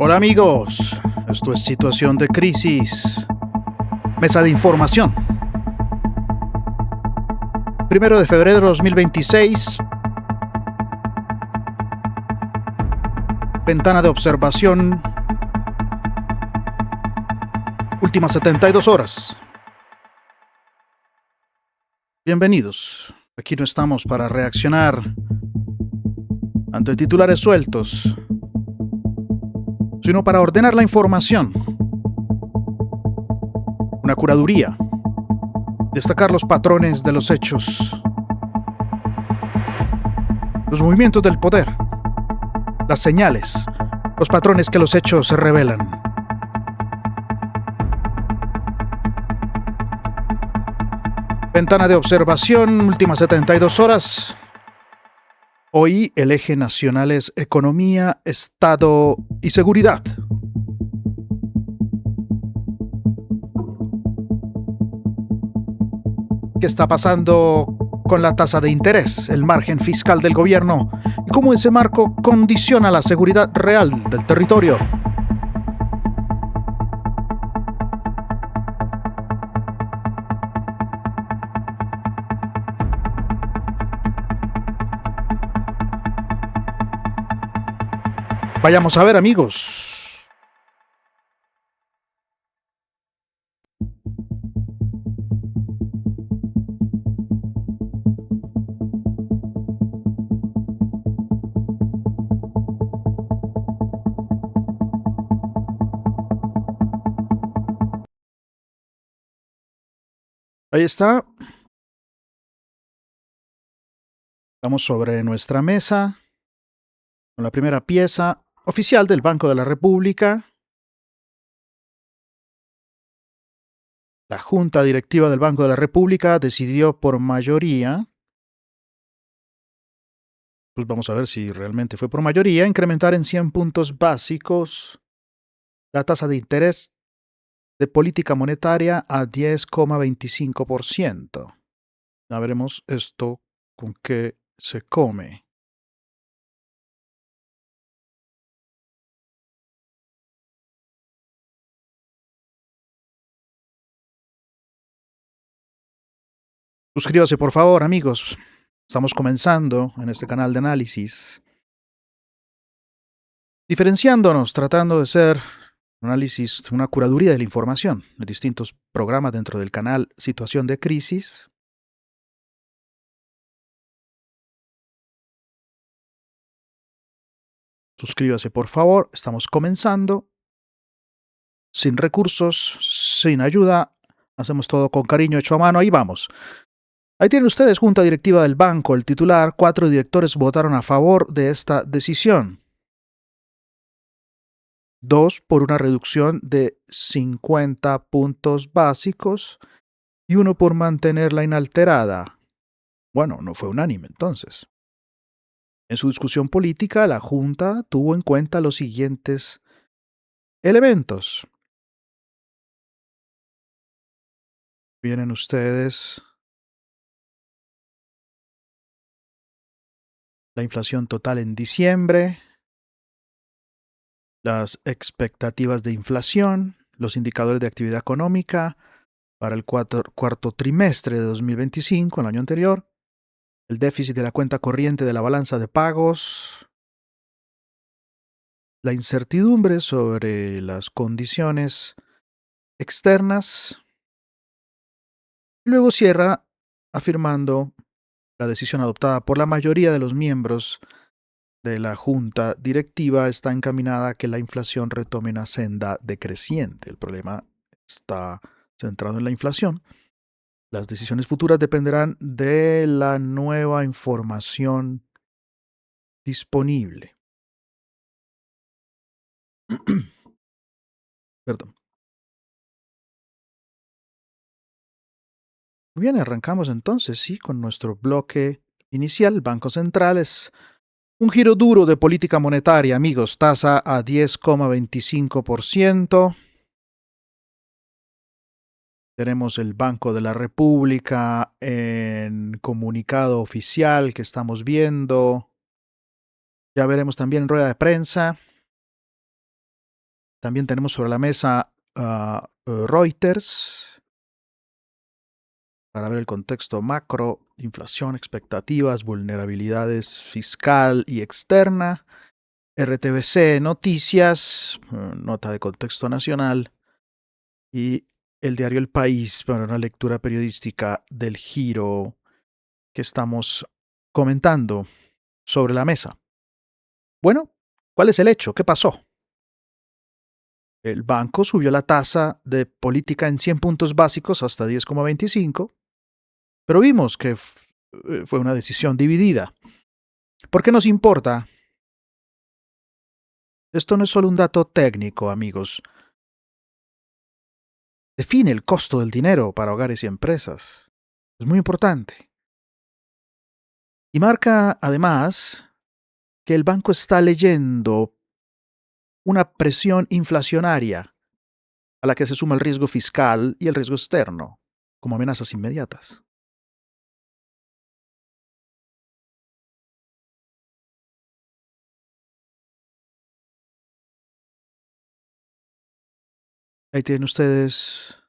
Hola amigos, esto es Situación de Crisis, mesa de información. 1 de febrero de 2026, ventana de observación, últimas 72 horas. Bienvenidos, aquí no estamos para reaccionar ante titulares sueltos, sino para ordenar la información, una curaduría, destacar los patrones de los hechos, los movimientos del poder, las señales, los patrones que los hechos revelan. Ventana de observación, últimas 72 horas. Hoy el eje nacional es economía, Estado y seguridad. ¿Qué está pasando con la tasa de interés, el margen fiscal del gobierno y cómo ese marco condiciona la seguridad real del territorio? Vayamos a ver, amigos. Ahí está. Estamos sobre nuestra mesa con la primera pieza oficial del Banco de la República. La Junta Directiva del Banco de la República decidió por mayoría, pues vamos a ver si realmente fue por mayoría, incrementar en 100 puntos básicos la tasa de interés de política monetaria a 10,25%. Ya veremos esto con qué se come. Suscríbase por favor, amigos. Estamos comenzando en este canal de análisis, diferenciándonos, tratando de ser un análisis, una curaduría de la información de distintos programas dentro del canal Situación de Crisis. Suscríbase por favor, estamos comenzando. Sin recursos, sin ayuda, hacemos todo con cariño hecho a mano, ahí vamos. Ahí tienen ustedes junta directiva del banco, el titular, 4 directores votaron a favor de esta decisión. 2 por una reducción de 50 puntos básicos y 1 por mantenerla inalterada. Bueno, no fue unánime entonces. En su discusión política, la Junta tuvo en cuenta los siguientes elementos. Vienen ustedes la inflación total en diciembre, las expectativas de inflación, los indicadores de actividad económica para el cuarto trimestre de 2025, el año anterior, el déficit de la cuenta corriente de la balanza de pagos, la incertidumbre sobre las condiciones externas. Luego cierra afirmando la decisión adoptada por la mayoría de los miembros de la junta directiva está encaminada a que la inflación retome una senda decreciente. El problema está centrado en la inflación. Las decisiones futuras dependerán de la nueva información disponible. Perdón. Muy bien, arrancamos entonces, sí, con nuestro bloque inicial. Banco Central es un giro duro de política monetaria, amigos. Tasa a 10,25%. Tenemos el Banco de la República en comunicado oficial que estamos viendo. Ya veremos también en rueda de prensa. También tenemos sobre la mesa Reuters para ver el contexto macro, inflación, expectativas, vulnerabilidades fiscal y externa. RTBC Noticias, nota de contexto nacional. Y el diario El País para una lectura periodística del giro que estamos comentando sobre la mesa. Bueno, ¿cuál es el hecho? ¿Qué pasó? El banco subió la tasa de política en 100 puntos básicos hasta 10,25, pero vimos que fue una decisión dividida. ¿Por qué nos importa? Esto no es solo un dato técnico, amigos. Define el costo del dinero para hogares y empresas. Es muy importante. Y marca, además, que el banco está leyendo una presión inflacionaria a la que se suma el riesgo fiscal y el riesgo externo, como amenazas inmediatas. Ahí tienen ustedes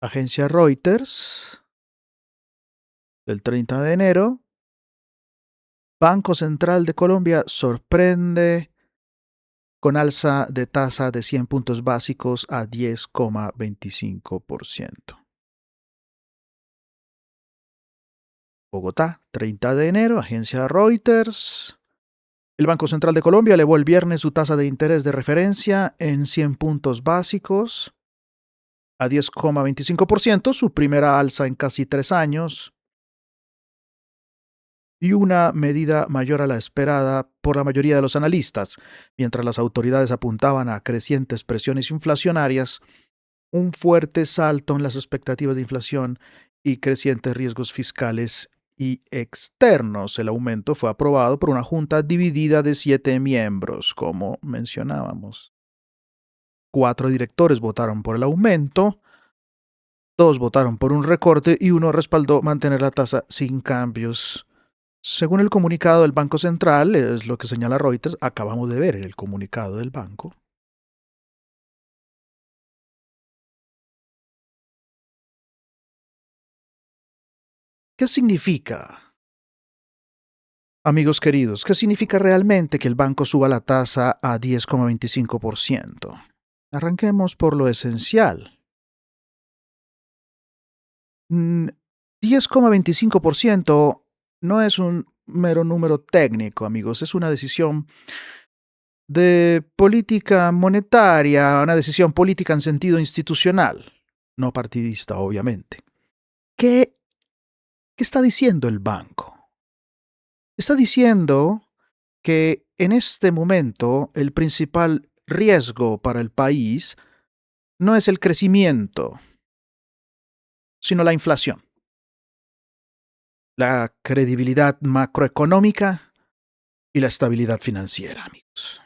agencia Reuters del 30 de enero. Banco Central de Colombia sorprende con alza de tasa de 100 puntos básicos a 10,25%. Bogotá, 30 de enero, agencia Reuters. El Banco Central de Colombia elevó el viernes su tasa de interés de referencia en 100 puntos básicos a 10,25%, su primera alza en casi 3 años, y una medida mayor a la esperada por la mayoría de los analistas, mientras las autoridades apuntaban a crecientes presiones inflacionarias, un fuerte salto en las expectativas de inflación y crecientes riesgos fiscales y externos. El aumento fue aprobado por una junta dividida de 7 miembros, como mencionábamos. 4 directores votaron por el aumento, 2 votaron por un recorte y 1 respaldó mantener la tasa sin cambios. Según el comunicado del Banco Central, es lo que señala Reuters, acabamos de ver el comunicado del banco. ¿Qué significa? Amigos queridos, ¿qué significa realmente que el banco suba la tasa a 10,25%? Arranquemos por lo esencial. 10,25% no es un mero número técnico, amigos, es una decisión de política monetaria, una decisión política en sentido institucional, no partidista, obviamente. ¿Qué, qué está diciendo el banco? Está diciendo que en este momento el principal riesgo para el país no es el crecimiento, sino la inflación, la credibilidad macroeconómica y la estabilidad financiera, amigos.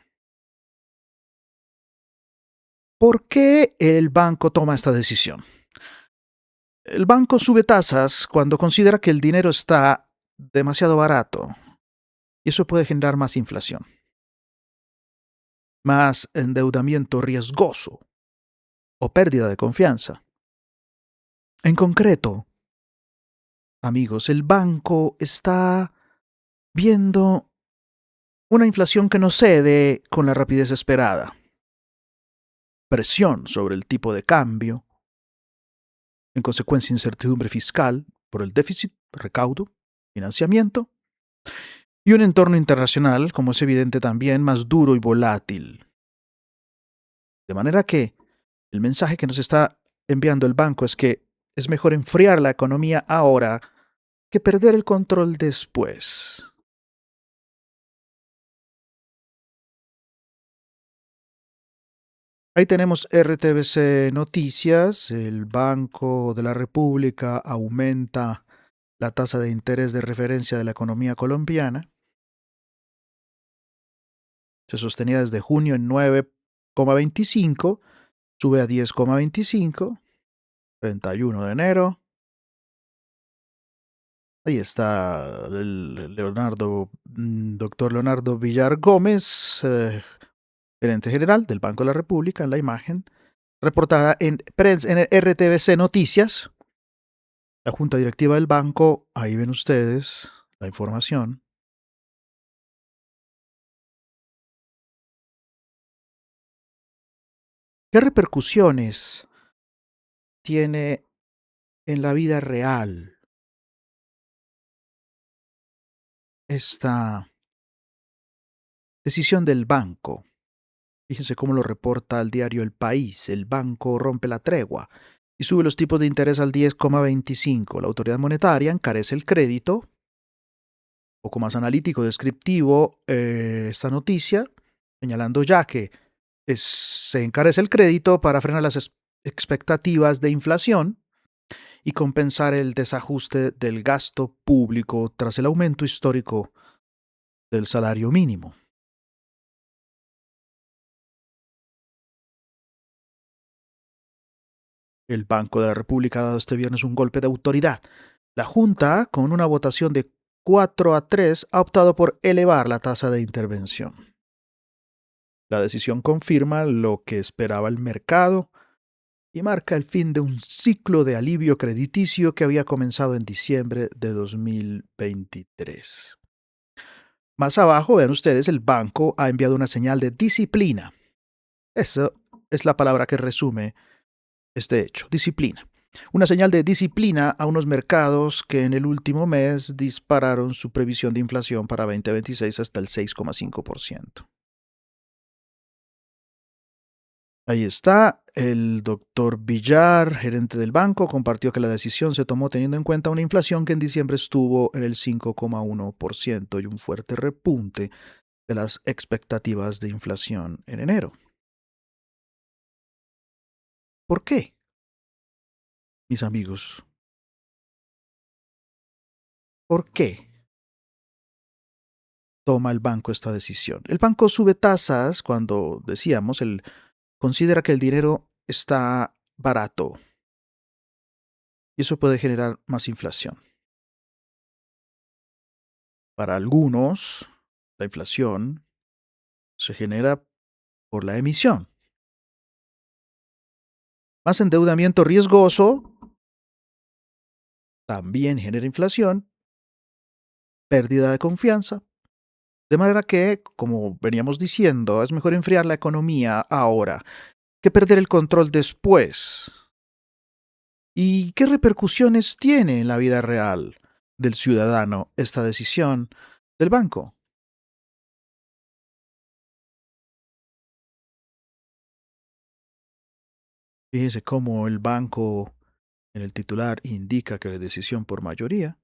¿Por qué el banco toma esta decisión? El banco sube tasas cuando considera que el dinero está demasiado barato y eso puede generar más inflación, más endeudamiento riesgoso o pérdida de confianza. En concreto, amigos, el banco está viendo una inflación que no cede con la rapidez esperada, presión sobre el tipo de cambio, en consecuencia incertidumbre fiscal por el déficit, recaudo, financiamiento, y un entorno internacional, como es evidente también, más duro y volátil. De manera que el mensaje que nos está enviando el banco es que es mejor enfriar la economía ahora que perder el control después. Ahí tenemos RTBC Noticias, el Banco de la República aumenta la tasa de interés de referencia de la economía colombiana. Se sostenía desde junio en 9,25, sube a 10,25, 31 de enero. Ahí está el doctor Leonardo Villar Gómez, gerente general del Banco de la República, en la imagen, reportada en RTBC Noticias, la junta directiva del banco, ahí ven ustedes la información. ¿Qué repercusiones tiene en la vida real esta decisión del banco? Fíjense cómo lo reporta el diario El País. El banco rompe la tregua y sube los tipos de interés al 10,25. La autoridad monetaria encarece el crédito. Un poco más analítico, descriptivo esta noticia, señalando ya que se encarece el crédito para frenar las expectativas de inflación y compensar el desajuste del gasto público tras el aumento histórico del salario mínimo. El Banco de la República ha dado este viernes un golpe de autoridad. La Junta, con una votación de 4-3, ha optado por elevar la tasa de intervención. La decisión confirma lo que esperaba el mercado y marca el fin de un ciclo de alivio crediticio que había comenzado en diciembre de 2023. Más abajo, vean ustedes, el banco ha enviado una señal de disciplina. Esa es la palabra que resume este hecho, disciplina. Una señal de disciplina a unos mercados que en el último mes dispararon su previsión de inflación para 2026 hasta el 6,5%. Ahí está, el doctor Villar, gerente del banco, compartió que la decisión se tomó teniendo en cuenta una inflación que en diciembre estuvo en el 5,1% y un fuerte repunte de las expectativas de inflación en enero. ¿Por qué, mis amigos? ¿Por qué toma el banco esta decisión? El banco sube tasas cuando, decíamos, él considera que el dinero está barato y eso puede generar más inflación. Para algunos, la inflación se genera por la emisión. Más endeudamiento riesgoso también genera inflación, pérdida de confianza. De manera que, como veníamos diciendo, es mejor enfriar la economía ahora que perder el control después. ¿Y qué repercusiones tiene en la vida real del ciudadano esta decisión del banco? Fíjese cómo el banco en el titular indica que es decisión por mayoría.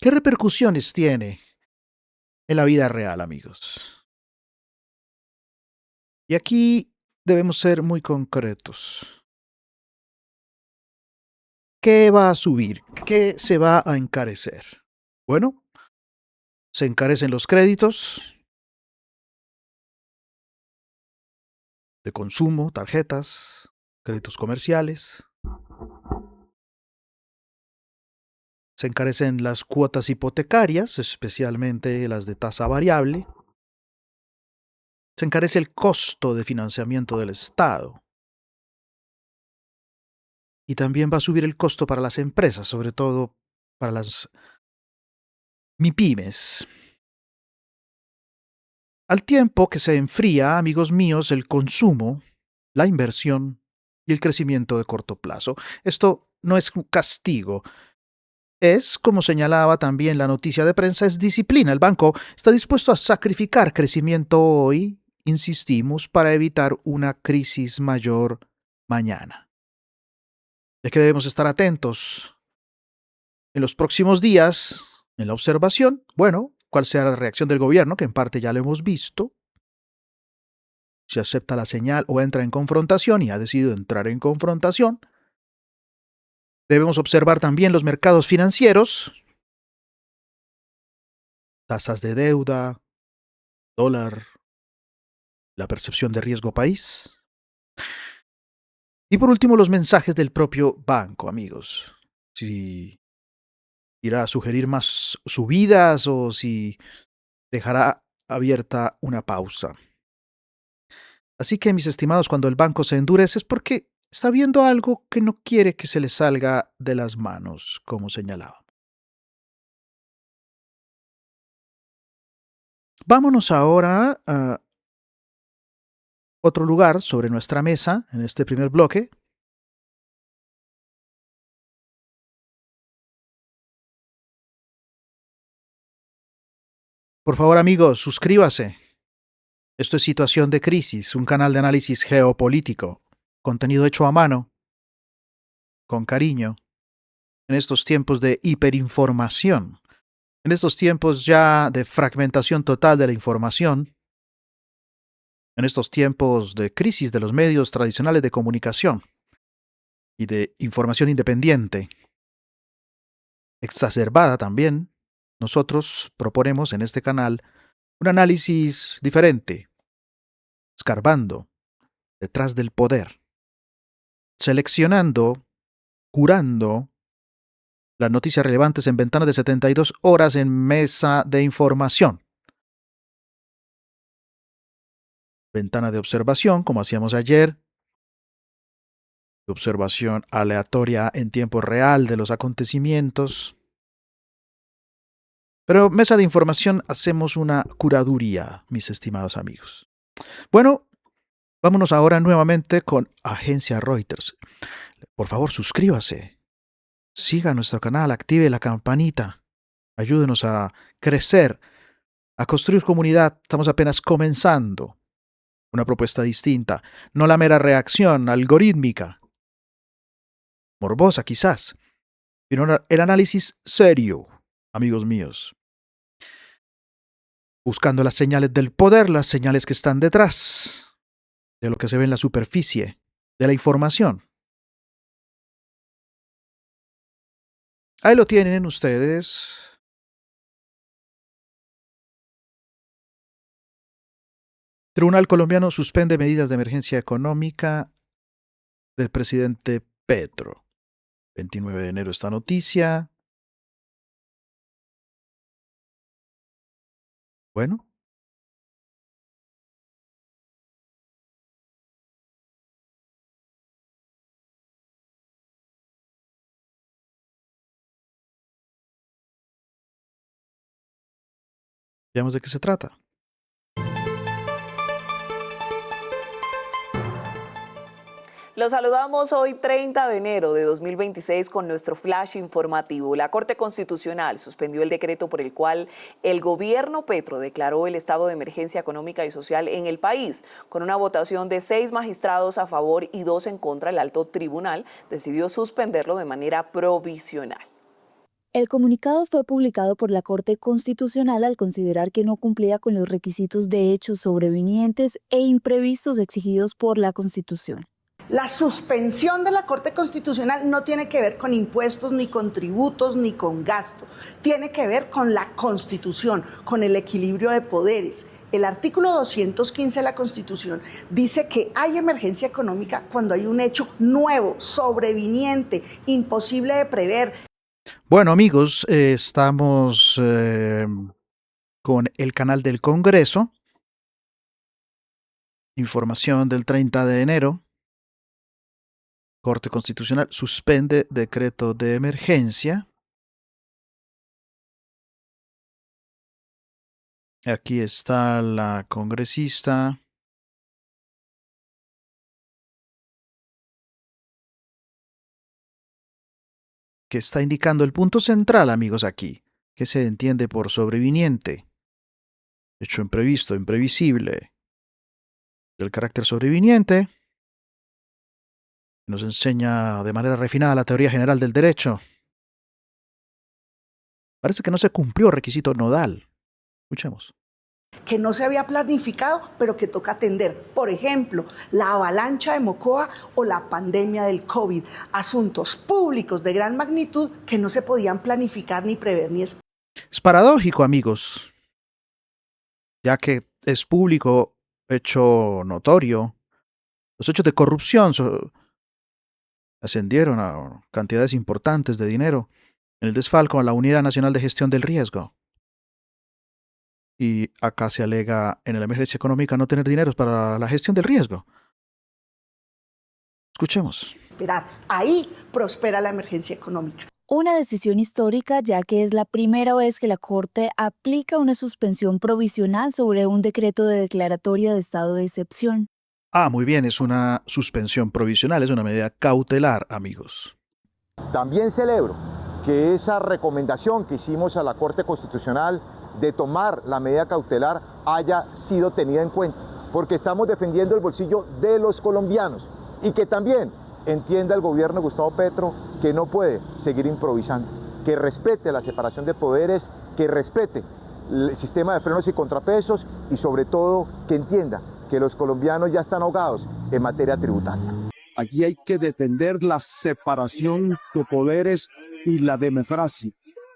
¿Qué repercusiones tiene en la vida real, amigos? Y aquí debemos ser muy concretos. ¿Qué va a subir? ¿Qué se va a encarecer? Bueno, se encarecen los créditos de consumo, tarjetas, créditos comerciales. Se encarecen las cuotas hipotecarias, especialmente las de tasa variable. Se encarece el costo de financiamiento del Estado. Y también va a subir el costo para las empresas, sobre todo para las MIPIMES. Al tiempo que se enfría, amigos míos, el consumo, la inversión y el crecimiento de corto plazo. Esto no es un castigo. Es, como señalaba también la noticia de prensa, es disciplina. El banco está dispuesto a sacrificar crecimiento hoy, insistimos, para evitar una crisis mayor mañana. Es que debemos estar atentos en los próximos días, en la observación, bueno, cuál sea la reacción del gobierno, que en parte ya lo hemos visto, si acepta la señal o entra en confrontación y ha decidido entrar en confrontación. Debemos observar también los mercados financieros, tasas de deuda, dólar, la percepción de riesgo país. Y por último, los mensajes del propio banco, amigos. Si irá a sugerir más subidas o si dejará abierta una pausa. Así que, mis estimados, cuando el banco se endurece es porque está viendo algo que no quiere que se le salga de las manos, como señalaba. Vámonos ahora a otro lugar sobre nuestra mesa en este primer bloque. Por favor, amigos, suscríbase. Esto es Situación de Crisis, un canal de análisis geopolítico, contenido hecho a mano, con cariño, en estos tiempos de hiperinformación, en estos tiempos ya de fragmentación total de la información, en estos tiempos de crisis de los medios tradicionales de comunicación y de información independiente, exacerbada también, nosotros proponemos en este canal un análisis diferente, escarbando detrás del poder, seleccionando, curando las noticias relevantes en ventana de 72 horas en mesa de información. Ventana de observación, como hacíamos ayer, de observación aleatoria en tiempo real de los acontecimientos. Pero mesa de información hacemos una curaduría, mis estimados amigos. Bueno, vámonos ahora nuevamente con Agencia Reuters. Por favor, suscríbase, siga nuestro canal, active la campanita, ayúdenos a crecer, a construir comunidad. Estamos apenas comenzando. Una propuesta distinta, no la mera reacción algorítmica, morbosa quizás, sino el análisis serio, amigos míos, buscando las señales del poder, las señales que están detrás de lo que se ve en la superficie de la información. Ahí lo tienen ustedes. Tribunal colombiano suspende medidas de emergencia económica del presidente Petro. 29 de enero esta noticia. Bueno, veamos de qué se trata. Los saludamos hoy 30 de enero de 2026 con nuestro flash informativo. La Corte Constitucional suspendió el decreto por el cual el gobierno Petro declaró el estado de emergencia económica y social en el país. Con una votación de 6 magistrados a favor y 2 en contra, el alto tribunal decidió suspenderlo de manera provisional. El comunicado fue publicado por la Corte Constitucional al considerar que no cumplía con los requisitos de hechos sobrevinientes e imprevistos exigidos por la Constitución. La suspensión de la Corte Constitucional no tiene que ver con impuestos, ni con tributos, ni con gasto. Tiene que ver con la Constitución, con el equilibrio de poderes. El artículo 215 de la Constitución dice que hay emergencia económica cuando hay un hecho nuevo, sobreviniente, imposible de prever. Bueno, amigos, estamos con el canal del Congreso. Información del 30 de enero. Corte Constitucional suspende decreto de emergencia. Aquí está la congresista. Que está indicando el punto central, amigos, aquí. ¿Qué se entiende por sobreviniente? Hecho imprevisto, imprevisible. El carácter sobreviniente nos enseña de manera refinada la teoría general del derecho. Parece que no se cumplió requisito nodal. Escuchemos. Que no se había planificado, pero que toca atender. Por ejemplo, la avalancha de Mocoa o la pandemia del COVID. Asuntos públicos de gran magnitud que no se podían planificar ni prever ni esperar. Es paradójico, amigos, ya que es público, hecho notorio, los hechos de corrupción ascendieron a cantidades importantes de dinero en el desfalco a la Unidad Nacional de Gestión del Riesgo. Y acá se alega en la emergencia económica no tener dinero para la gestión del riesgo. Escuchemos. Ahí prospera la emergencia económica. Una decisión histórica, ya que es la primera vez que la Corte aplica una suspensión provisional sobre un decreto de declaratoria de estado de excepción. Muy bien, es una suspensión provisional, es una medida cautelar, amigos. También celebro que esa recomendación que hicimos a la Corte Constitucional de tomar la medida cautelar haya sido tenida en cuenta, porque estamos defendiendo el bolsillo de los colombianos y que también entienda el gobierno de Gustavo Petro que no puede seguir improvisando, que respete la separación de poderes, que respete el sistema de frenos y contrapesos y sobre todo que entienda que los colombianos ya están ahogados en materia tributaria. Aquí hay que defender la separación de poderes y la democracia,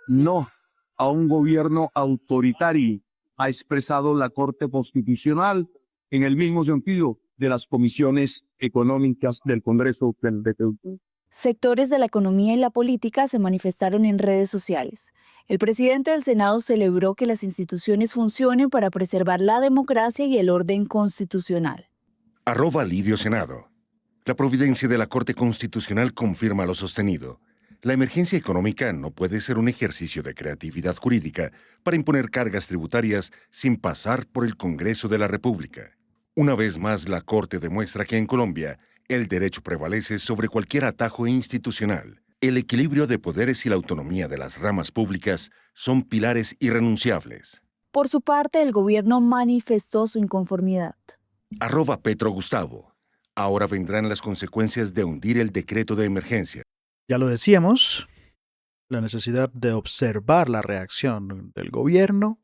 no a un gobierno autoritario, ha expresado la Corte Constitucional en el mismo sentido de las comisiones económicas del Congreso del DTU. Sectores de la economía y la política se manifestaron en redes sociales. El presidente del Senado celebró que las instituciones funcionen para preservar la democracia y el orden constitucional. @Lidio Senado. La providencia de la Corte Constitucional confirma lo sostenido. La emergencia económica no puede ser un ejercicio de creatividad jurídica para imponer cargas tributarias sin pasar por el Congreso de la República. Una vez más, la Corte demuestra que en Colombia el derecho prevalece sobre cualquier atajo institucional. El equilibrio de poderes y la autonomía de las ramas públicas son pilares irrenunciables. Por su parte, el gobierno manifestó su inconformidad. @PetroGustavo. Ahora vendrán las consecuencias de hundir el decreto de emergencia. Ya lo decíamos, la necesidad de observar la reacción del gobierno,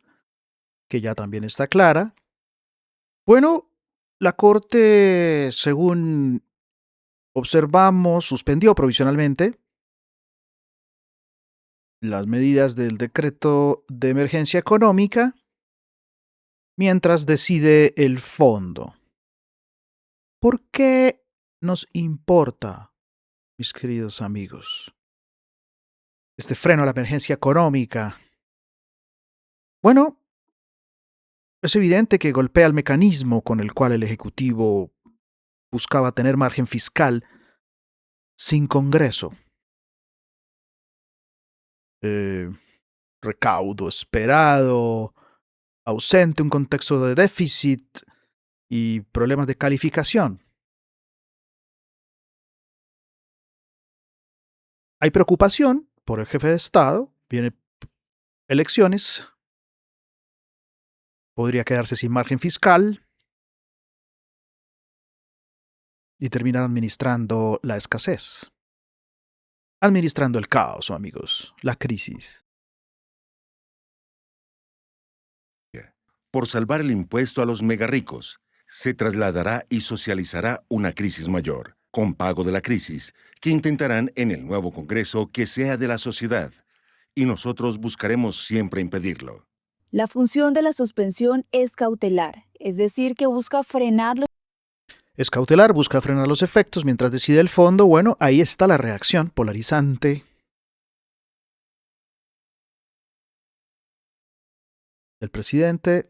que ya también está clara. Bueno, la Corte, según observamos, suspendió provisionalmente las medidas del decreto de emergencia económica mientras decide el fondo. ¿Por qué nos importa, mis queridos amigos, este freno a la emergencia económica? Bueno, es evidente que golpea el mecanismo con el cual el Ejecutivo buscaba tener margen fiscal sin Congreso. Recaudo esperado, ausente, un contexto de déficit y problemas de calificación. Hay preocupación por el jefe de Estado, vienen elecciones, podría quedarse sin margen fiscal y terminar administrando la escasez. Administrando el caos, amigos, la crisis. Por salvar el impuesto a los megarricos, se trasladará y socializará una crisis mayor, con pago de la crisis, que intentarán en el nuevo Congreso que sea de la sociedad, y nosotros buscaremos siempre impedirlo. La función de la suspensión es cautelar, es decir, que busca frenar los... Es cautelar, busca frenar los efectos mientras decide el fondo. Bueno, ahí está la reacción polarizante del presidente.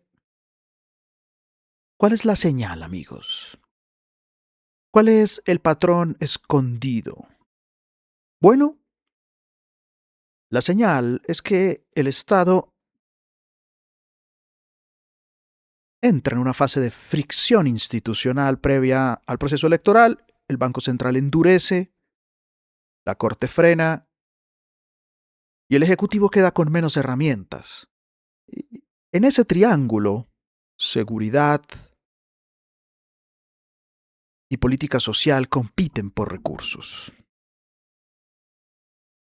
¿Cuál es la señal, amigos? ¿Cuál es el patrón escondido? Bueno, la señal es que el Estado entra en una fase de fricción institucional previa al proceso electoral. El Banco Central endurece, la Corte frena y el Ejecutivo queda con menos herramientas. En ese triángulo, seguridad y política social compiten por recursos.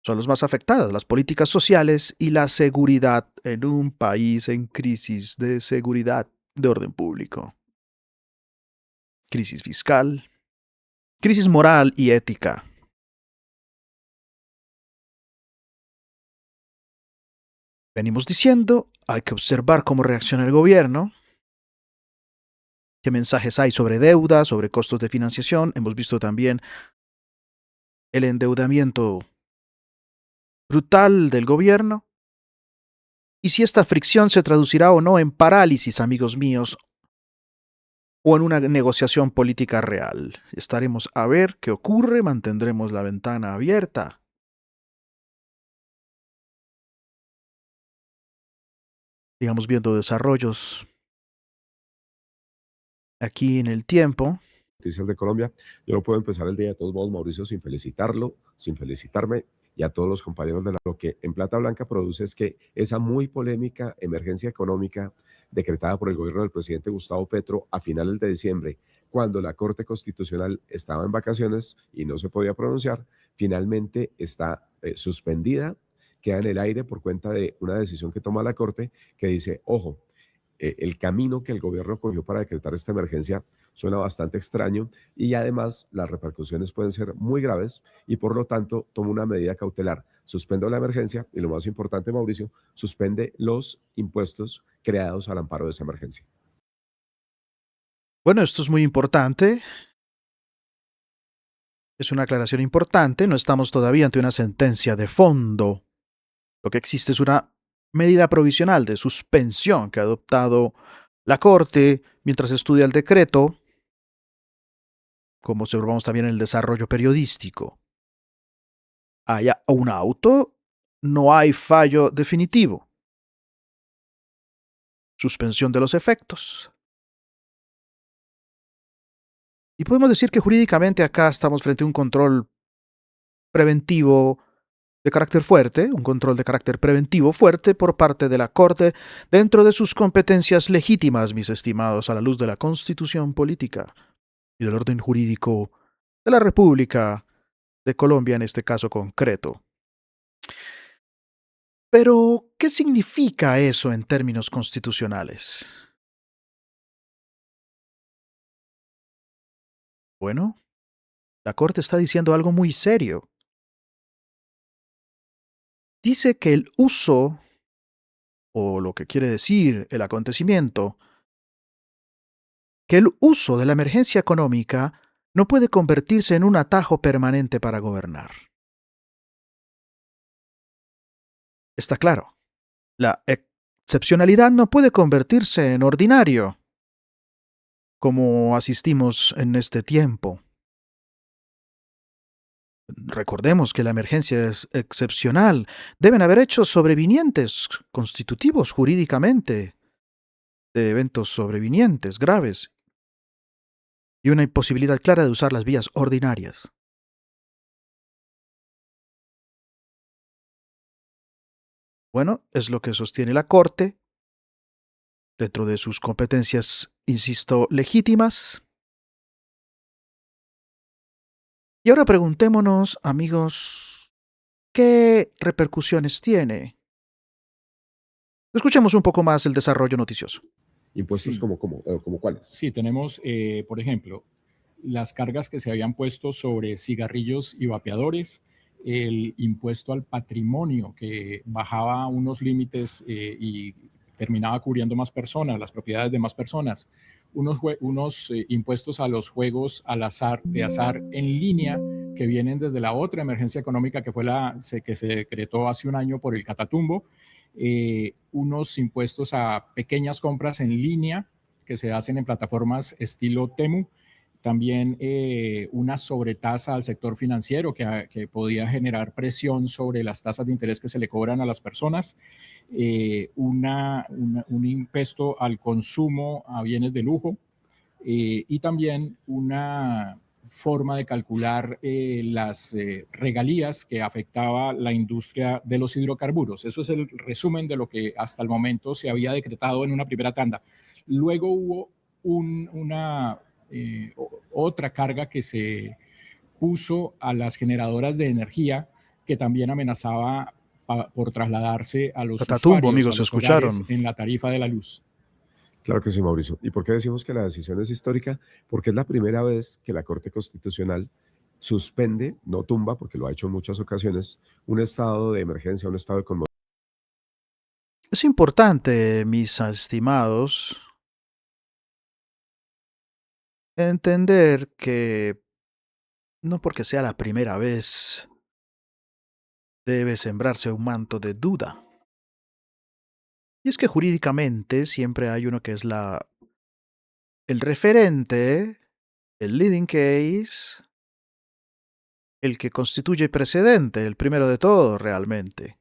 Son los más afectados, las políticas sociales y la seguridad en un país en crisis de seguridad de orden público. Crisis fiscal, crisis moral y ética. Venimos diciendo, hay que observar cómo reacciona el gobierno, qué mensajes hay sobre deuda, sobre costos de financiación. Hemos visto también el endeudamiento brutal del gobierno y si esta fricción se traducirá o no en parálisis, amigos míos, o en una negociación política real. Estaremos a ver qué ocurre, mantendremos la ventana abierta. Sigamos viendo desarrollos aquí en el tiempo. Noticias de Colombia. Yo no puedo empezar el día de todos modos, Mauricio, sin felicitarlo, sin felicitarme y a todos los compañeros de lo que en Plata Blanca produce es que esa muy polémica emergencia económica decretada por el gobierno del presidente Gustavo Petro a finales de diciembre, cuando la Corte Constitucional estaba en vacaciones y no se podía pronunciar, finalmente está suspendida, queda en el aire por cuenta de una decisión que toma la Corte que dice, ojo, el camino que el gobierno cogió para decretar esta emergencia suena bastante extraño y además las repercusiones pueden ser muy graves y por lo tanto toma una medida cautelar. Suspendo la emergencia y lo más importante, Mauricio, suspende los impuestos creados al amparo de esa emergencia. Bueno, esto es muy importante. Es una aclaración importante. No estamos todavía ante una sentencia de fondo. Lo que existe es una medida provisional de suspensión que ha adoptado la Corte mientras estudia el decreto, como observamos también en el desarrollo periodístico. Haya un auto, no hay fallo definitivo. Suspensión de los efectos. Y podemos decir que jurídicamente acá estamos frente a un control preventivo de carácter fuerte, un control de carácter preventivo fuerte por parte de la Corte dentro de sus competencias legítimas, mis estimados, a la luz de la Constitución política y del orden jurídico de la República de Colombia en este caso concreto. Pero, ¿qué significa eso en términos constitucionales? Bueno, la Corte está diciendo algo muy serio. Dice que el uso, o lo que quiere decir el acontecimiento, que el uso de la emergencia económica no puede convertirse en un atajo permanente para gobernar. Está claro, la excepcionalidad no puede convertirse en ordinario, como asistimos en este tiempo. Recordemos que la emergencia es excepcional. Deben haber hechos sobrevinientes, constitutivos jurídicamente, de eventos sobrevinientes graves, y una imposibilidad clara de usar las vías ordinarias. Bueno, es lo que sostiene la Corte, dentro de sus competencias, insisto, legítimas. Y ahora preguntémonos, amigos, ¿qué repercusiones tiene? Escuchemos un poco más el desarrollo noticioso. Impuestos Sí, como cuáles. sí, tenemos, por ejemplo, las cargas que se habían puesto sobre cigarrillos y vapeadores, el impuesto al patrimonio que bajaba unos límites y terminaba cubriendo más personas, las propiedades de más personas, unos impuestos a los juegos al azar, de azar en línea que vienen desde la otra emergencia económica que fue que se decretó hace un año por el Catatumbo, unos impuestos a pequeñas compras en línea que se hacen en plataformas estilo Temu, también una sobretasa al sector financiero que podía generar presión sobre las tasas de interés que se le cobran a las personas, un impuesto al consumo a bienes de lujo y también una forma de calcular las regalías que afectaba la industria de los hidrocarburos. Eso es el resumen de lo que hasta el momento se había decretado en una primera tanda. Luego hubo una otra carga que se puso a las generadoras de energía que también amenazaba por trasladarse a los Catatumbo, usuarios, a amigos, los hogares escucharon. en la tarifa de la luz. Claro que sí, Mauricio. ¿Y por qué decimos que la decisión es histórica? Porque es la primera vez que la Corte Constitucional suspende, no tumba, porque lo ha hecho en muchas ocasiones, un estado de emergencia, un estado de conmoción. Es importante, mis estimados, entender que no porque sea la primera vez, debe sembrarse un manto de duda. Y es que jurídicamente siempre hay uno que es el referente, el leading case, el que constituye precedente, el primero de todos realmente.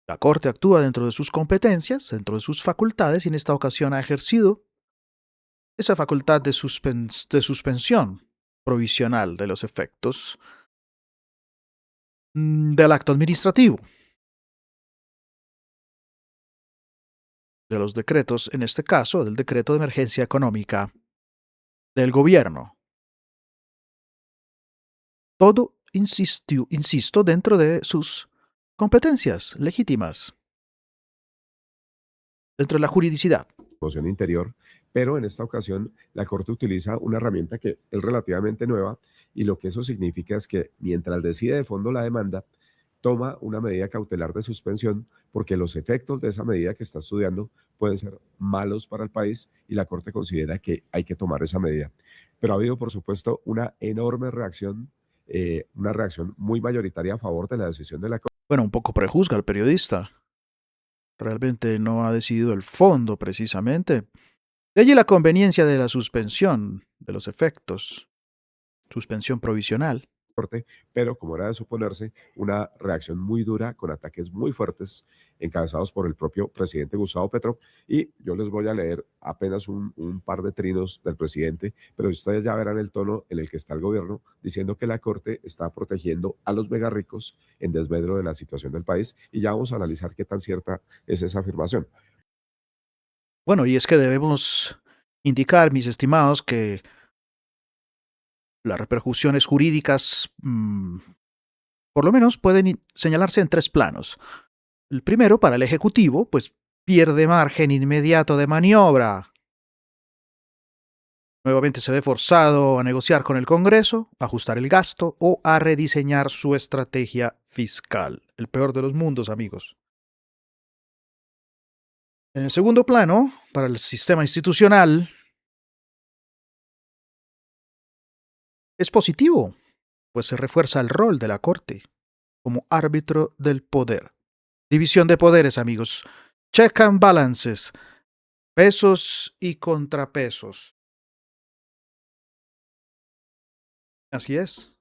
La Corte actúa dentro de sus competencias, dentro de sus facultades, y en esta ocasión ha ejercido esa facultad de suspensión provisional de los efectos del acto administrativo, de los decretos, en este caso, del decreto de emergencia económica del gobierno. Todo, insisto, dentro de sus competencias legítimas, dentro de la juridicidad. Moción interior, pero en esta ocasión la Corte utiliza una herramienta que es relativamente nueva y lo que eso significa es que mientras decide de fondo la demanda, toma una medida cautelar de suspensión porque los efectos de esa medida que está estudiando pueden ser malos para el país y la Corte considera que hay que tomar esa medida. Pero ha habido, por supuesto, una enorme reacción, una reacción muy mayoritaria a favor de la decisión de la Corte. Bueno, un poco prejuzga al periodista. Realmente no ha decidido el fondo precisamente. De allí la conveniencia de la suspensión de los efectos, suspensión provisional. Pero como era de suponerse, una reacción muy dura con ataques muy fuertes encabezados por el propio presidente Gustavo Petro. Y yo les voy a leer apenas un par de trinos del presidente, pero ustedes ya verán el tono en el que está el gobierno diciendo que la Corte está protegiendo a los mega ricos en desmedro de la situación del país. Y ya vamos a analizar qué tan cierta es esa afirmación. Bueno, y es que debemos indicar, mis estimados, que las repercusiones jurídicas, por lo menos, pueden señalarse en 3 planos. El primero, para el Ejecutivo, pues pierde margen inmediato de maniobra. Nuevamente se ve forzado a negociar con el Congreso, a ajustar el gasto o a rediseñar su estrategia fiscal. El peor de los mundos, amigos. En el segundo plano, para el sistema institucional, es positivo, pues se refuerza el rol de la Corte como árbitro del poder. División de poderes, amigos. Check and balances. Pesos y contrapesos. Así es.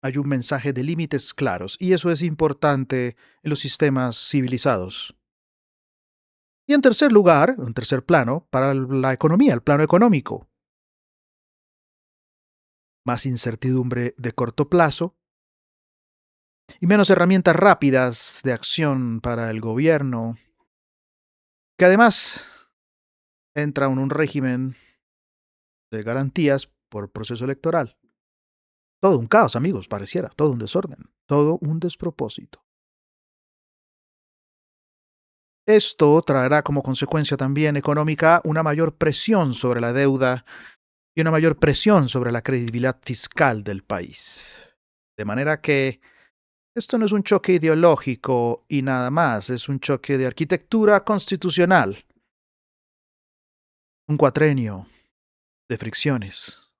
Hay un mensaje de límites claros, y eso es importante en los sistemas civilizados. Y en tercer lugar, en tercer plano, para la economía, el plano económico. Más incertidumbre de corto plazo y menos herramientas rápidas de acción para el gobierno, que además entra en un régimen de garantías por proceso electoral. Todo un caos, amigos, pareciera, todo un desorden, todo un despropósito. Esto traerá como consecuencia también económica una mayor presión sobre la deuda y una mayor presión sobre la credibilidad fiscal del país. De manera que esto no es un choque ideológico y nada más, es un choque de arquitectura constitucional. Un cuatrenio de fricciones,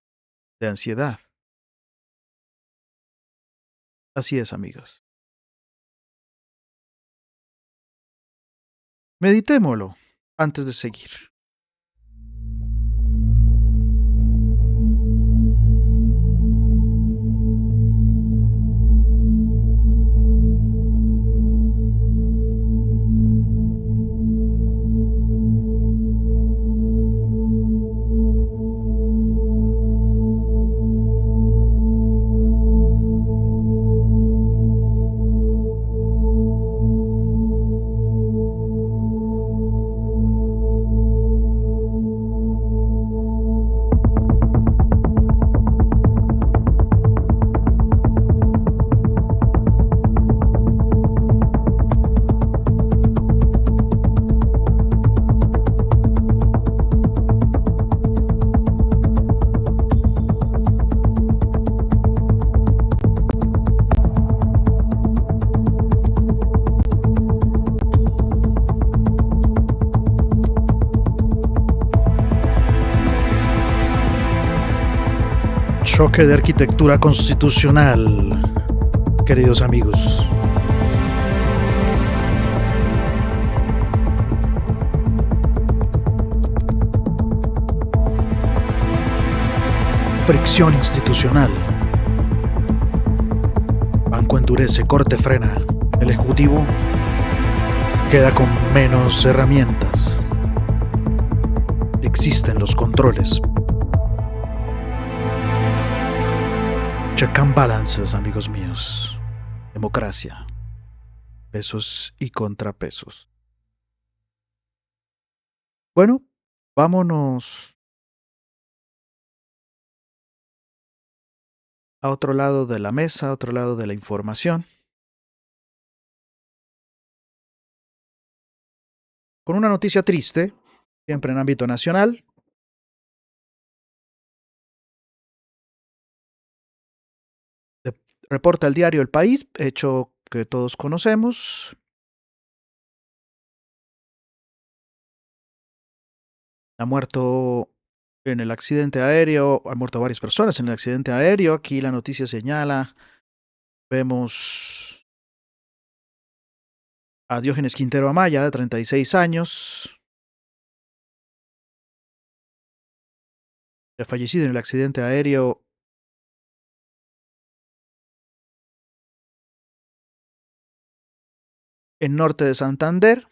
de ansiedad. Así es, amigos. Meditémoslo antes de seguir. Choque de arquitectura constitucional, queridos amigos. Fricción institucional. Banco endurece, Corte frena. El Ejecutivo queda con menos herramientas. Existen los controles. Check and balances, amigos míos. Democracia. Pesos y contrapesos. Bueno, vámonos a otro lado de la mesa, a otro lado de la información, con una noticia triste, siempre en ámbito nacional. Reporta el diario El País, hecho que todos conocemos. Ha muerto en el accidente aéreo, han muerto varias personas en el accidente aéreo. Aquí la noticia señala, vemos a Diógenes Quintero Amaya, de 36 años, que ha fallecido en el accidente aéreo en norte de Santander.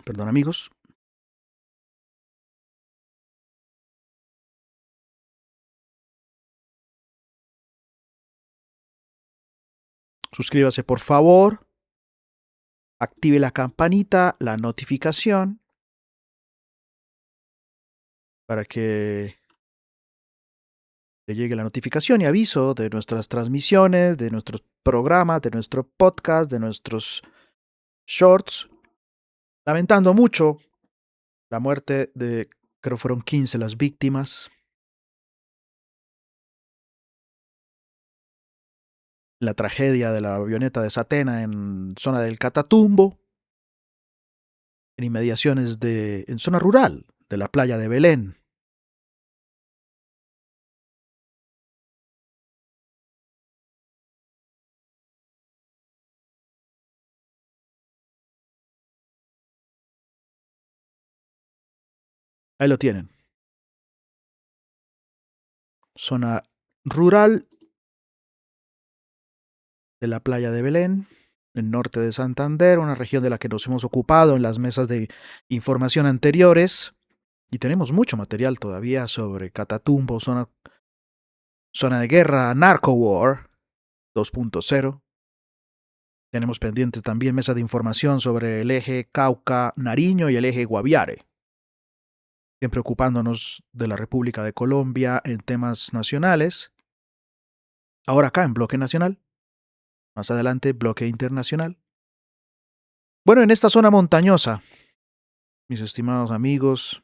Perdón, amigos. Suscríbase, por favor. Active la campanita, la notificación, para que le llegue la notificación y aviso de nuestras transmisiones, de nuestros programas, de nuestro podcast, de nuestros shorts. Lamentando mucho la muerte de, creo fueron 15 las víctimas. La tragedia de la avioneta de Satena en zona del Catatumbo, en inmediaciones en zona rural de la playa de Belén. Ahí lo tienen. Zona rural de la playa de Belén, en norte de Santander, una región de la que nos hemos ocupado en las mesas de información anteriores. Y tenemos mucho material todavía sobre Catatumbo, zona de guerra, Narco War 2.0. Tenemos pendiente también mesa de información sobre el eje Cauca-Nariño y el eje Guaviare. Siempre ocupándonos de la República de Colombia en temas nacionales. Ahora acá en bloque nacional. Más adelante, bloque internacional. Bueno, en esta zona montañosa, mis estimados amigos,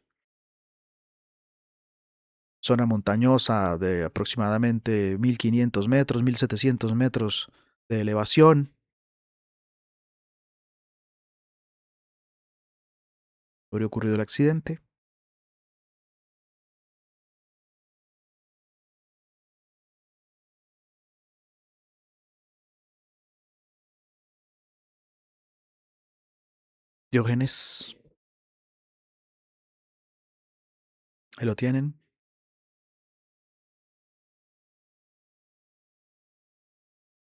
zona montañosa de aproximadamente 1500 metros, 1700 metros de elevación. Habría ocurrido el accidente. Diógenes. Ahí lo tienen.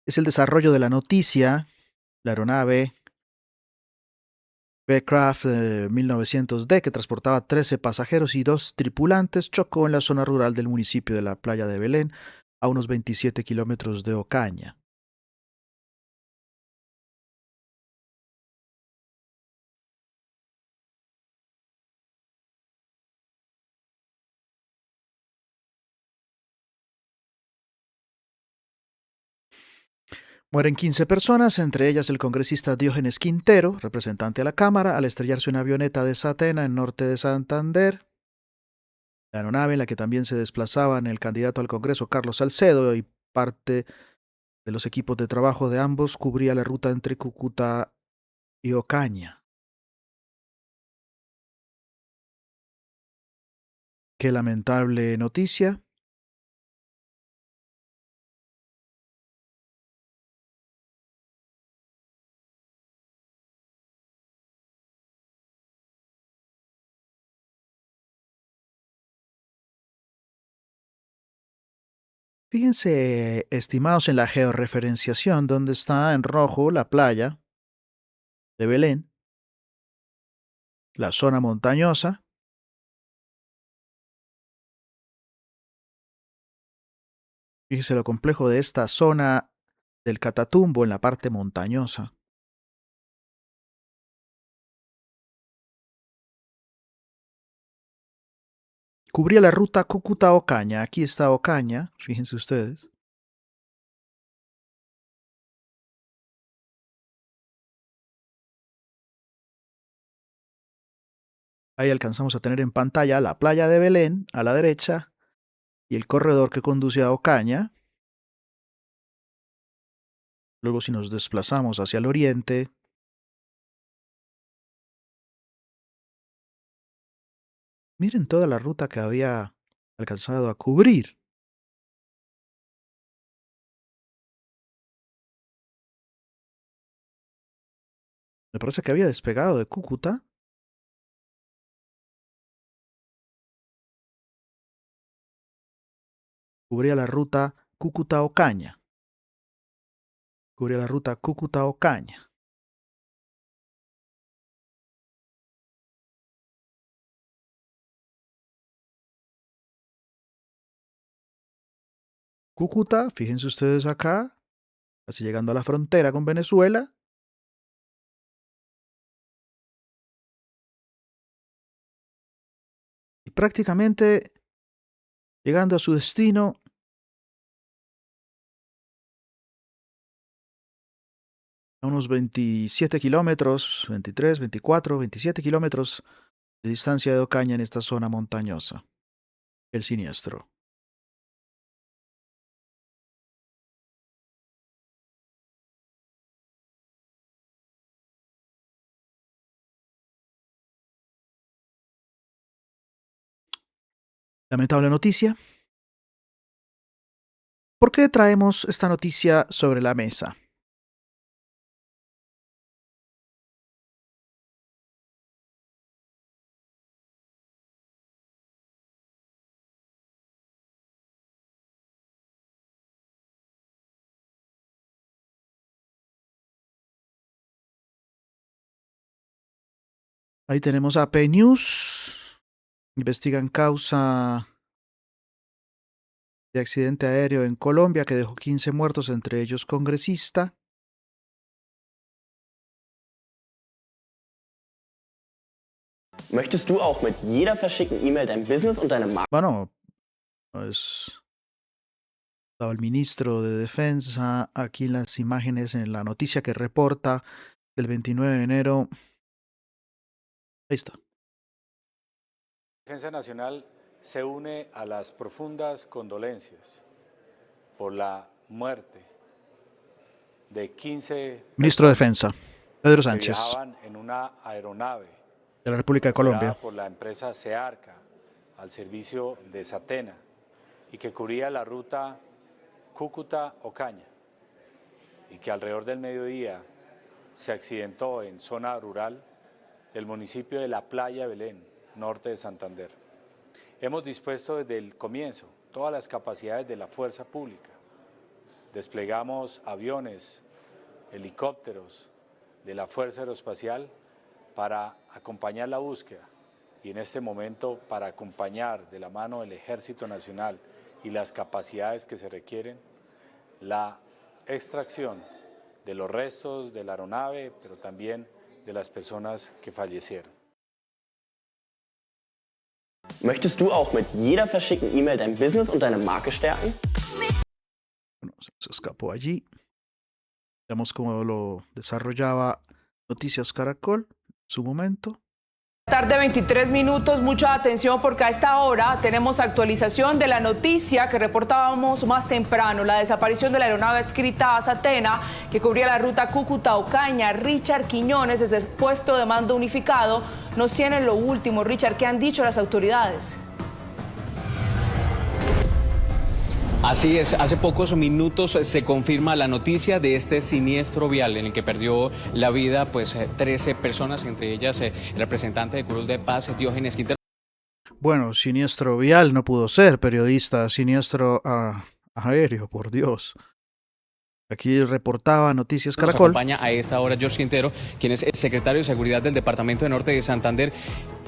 Es el desarrollo de la noticia. La aeronave Beechcraft 1900D, que transportaba 13 pasajeros y 2 tripulantes, chocó en la zona rural del municipio de la playa de Belén, a unos 27 kilómetros de Ocaña. Mueren 15 personas, entre ellas el congresista Diógenes Quintero, representante a la Cámara, al estrellarse una avioneta de Satena en norte de Santander. La aeronave en la que también se desplazaban el candidato al Congreso Carlos Salcedo y parte de los equipos de trabajo de ambos cubría la ruta entre Cúcuta y Ocaña. Qué lamentable noticia. Fíjense, estimados, en la georreferenciación, donde está en rojo la playa de Belén, la zona montañosa. Fíjese lo complejo de esta zona del Catatumbo en la parte montañosa. Cubría la ruta Cúcuta-Ocaña. Aquí está Ocaña, fíjense ustedes. Ahí alcanzamos a tener en pantalla la playa de Belén a la derecha y el corredor que conduce a Ocaña. Luego, si nos desplazamos hacia el oriente, miren toda la ruta que había alcanzado a cubrir. Me parece que había despegado de Cúcuta. Cubría la ruta Cúcuta-Ocaña. Cubría la ruta Cúcuta-Ocaña. Cúcuta, fíjense ustedes acá, casi llegando a la frontera con Venezuela. Y prácticamente llegando a su destino a unos 27 kilómetros, 23, 24, 27 kilómetros de distancia de Ocaña en esta zona montañosa. El siniestro. Lamentable noticia. ¿Por qué traemos esta noticia sobre la mesa? Ahí tenemos a AP News. Investigan causa de accidente aéreo en Colombia que dejó 15 muertos, entre ellos congresista. Möchtest du auch mit jeder verschickten E-Mail dein Business und deine Marke? Bueno, estaba el ministro de Defensa aquí en las imágenes, en la noticia que reporta del 29 de enero. Ahí está. Defensa Nacional se une a las profundas condolencias por la muerte de 15 Ministro de Defensa, Pedro que Sánchez, viajaban en una aeronave de la República de Colombia. operada por la empresa Searca al servicio de Satena y que cubría la ruta Cúcuta-Ocaña y que alrededor del mediodía se accidentó en zona rural del municipio de La Playa Belén, norte de Santander. Hemos dispuesto desde el comienzo todas las capacidades de la fuerza pública. Desplegamos aviones, helicópteros de la Fuerza Aeroespacial para acompañar la búsqueda y en este momento para acompañar de la mano del Ejército Nacional y las capacidades que se requieren la extracción de los restos de la aeronave, pero también de las personas que fallecieron. Möchtest du auch mit jeder verschickten E-Mail dein Business und deine Marke stärken? Bueno, se escapó allí. Veamos cómo lo desarrollaba Noticias Caracol en su momento. Tarde 23 minutos, mucha atención porque a esta hora tenemos actualización de la noticia que reportábamos más temprano, la desaparición de la aeronave adscrita a Satena que cubría la ruta Cúcuta-Ocaña. Richard Quiñones, desde el puesto de mando unificado, nos tiene lo último. Richard, ¿qué han dicho las autoridades? Así es, hace pocos minutos se confirma la noticia de este siniestro vial en el que perdió la vida 13 personas, entre ellas el representante de Curul de Paz, Diógenes Quintero. Bueno, siniestro vial no pudo ser, periodista, siniestro aéreo, por Dios. Aquí reportaba Noticias Nos Caracol. acompaña a esta hora George Quintero, quien es el secretario de Seguridad del Departamento de Norte de Santander.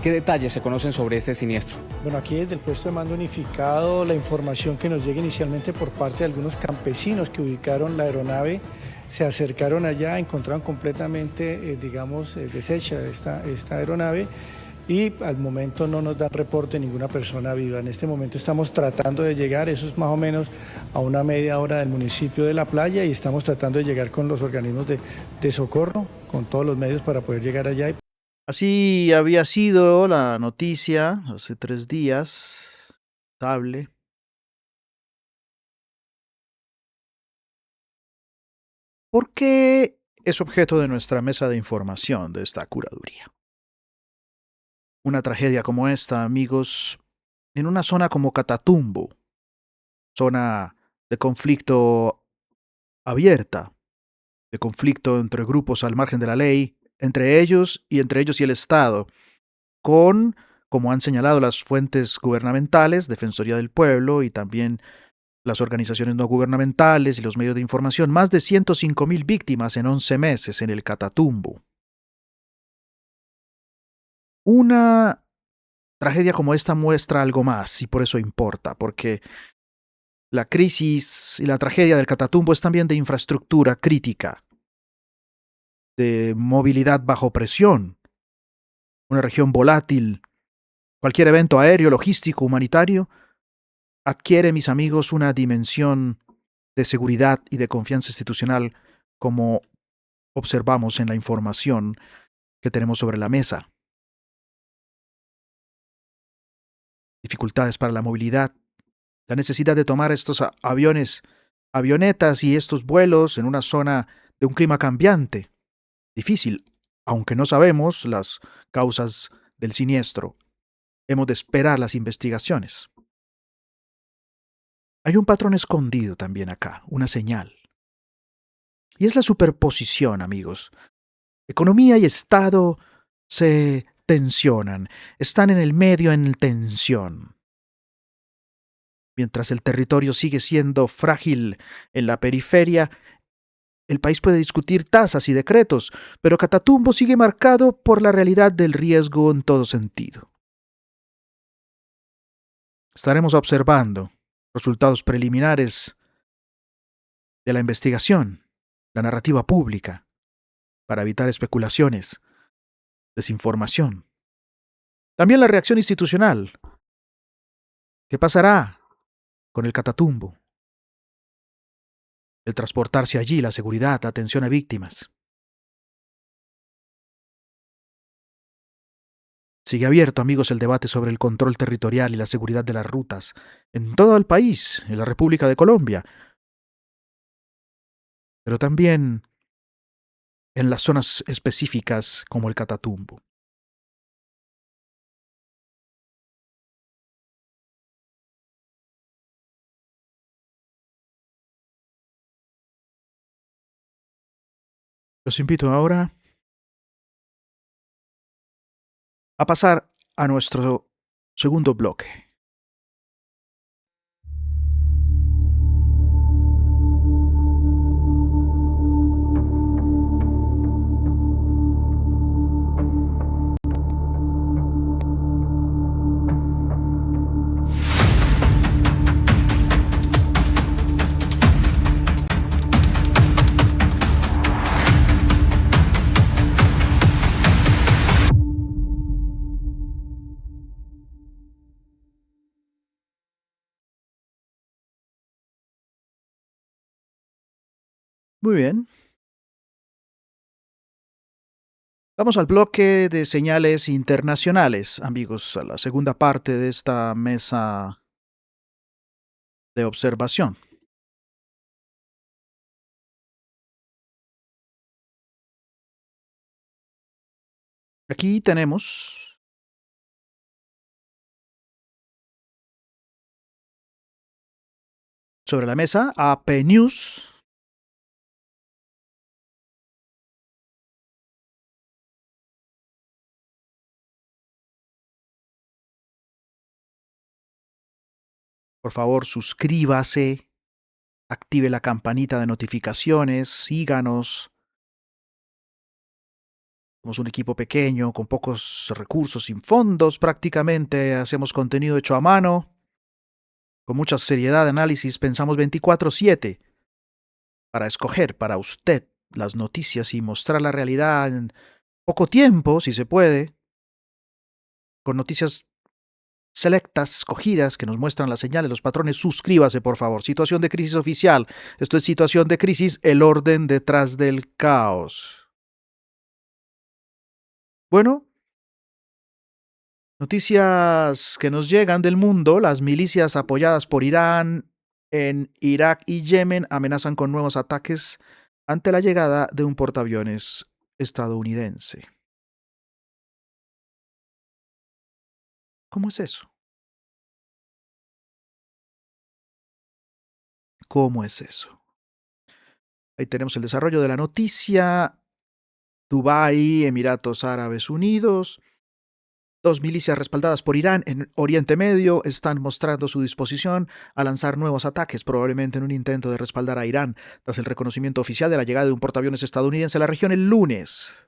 ¿Qué detalles se conocen sobre este siniestro? Bueno, aquí desde el puesto de mando unificado, la información que nos llega inicialmente por parte de algunos campesinos que ubicaron la aeronave, se acercaron allá, encontraron completamente, deshecha esta aeronave y al momento no nos dan reporte de ninguna persona viva. En este momento estamos tratando de llegar, eso es más o menos a una media hora del municipio de La Playa, y estamos tratando de llegar con los organismos de socorro, con todos los medios para poder llegar allá. Así había sido la noticia hace 3 días. Estable. ¿Por qué es objeto de nuestra mesa de información de esta curaduría? Una tragedia como esta, amigos, en una zona como Catatumbo, zona de conflicto abierta, de conflicto entre grupos al margen de la ley, entre ellos y el Estado, con, como han señalado las fuentes gubernamentales, Defensoría del Pueblo y también las organizaciones no gubernamentales y los medios de información, más de 105,000 víctimas en 11 meses en el Catatumbo. Una tragedia como esta muestra algo más y por eso importa, porque la crisis y la tragedia del Catatumbo es también de infraestructura crítica, de movilidad bajo presión, una región volátil. Cualquier evento aéreo, logístico, humanitario adquiere, mis amigos, una dimensión de seguridad y de confianza institucional, como observamos en la información que tenemos sobre la mesa. Dificultades para la movilidad, la necesidad de tomar estos avionetas y estos vuelos en una zona de un clima cambiante. Difícil, aunque no sabemos las causas del siniestro. Hemos de esperar las investigaciones. Hay un patrón escondido también acá, una señal. Y es la superposición, amigos. Economía y Estado se tensionan, están en el medio en tensión. Mientras el territorio sigue siendo frágil en la periferia, el país puede discutir tasas y decretos, pero Catatumbo sigue marcado por la realidad del riesgo en todo sentido. Estaremos observando resultados preliminares de la investigación, la narrativa pública, para evitar especulaciones, desinformación. También la reacción institucional. ¿Qué pasará con el Catatumbo? El transportarse allí, la seguridad, la atención a víctimas. Sigue abierto, amigos, el debate sobre el control territorial y la seguridad de las rutas en todo el país, en la República de Colombia, pero también en las zonas específicas como el Catatumbo. Los invito ahora a pasar a nuestro segundo bloque. Muy bien. Vamos al bloque de señales internacionales, amigos, a la segunda parte de esta mesa de observación. Aquí tenemos sobre la mesa AP News. Por favor, suscríbase, active la campanita de notificaciones, síganos. Somos un equipo pequeño, con pocos recursos, sin fondos prácticamente. Hacemos contenido hecho a mano. Con mucha seriedad de análisis, pensamos 24/7 para escoger para usted las noticias y mostrar la realidad en poco tiempo, si se puede, con noticias selectas, escogidas, que nos muestran las señales, los patrones. Suscríbase, por favor. Situación de crisis oficial. Esto es situación de crisis, el orden detrás del caos. Bueno, noticias que nos llegan del mundo. Las milicias apoyadas por Irán en Irak y Yemen amenazan con nuevos ataques ante la llegada de un portaaviones estadounidense. ¿Cómo es eso? ¿Cómo es eso? Ahí tenemos el desarrollo de la noticia. Dubái, Emiratos Árabes Unidos. Dos milicias respaldadas por Irán en Oriente Medio están mostrando su disposición a lanzar nuevos ataques, probablemente en un intento de respaldar a Irán, tras el reconocimiento oficial de la llegada de un portaaviones estadounidense a la región el lunes.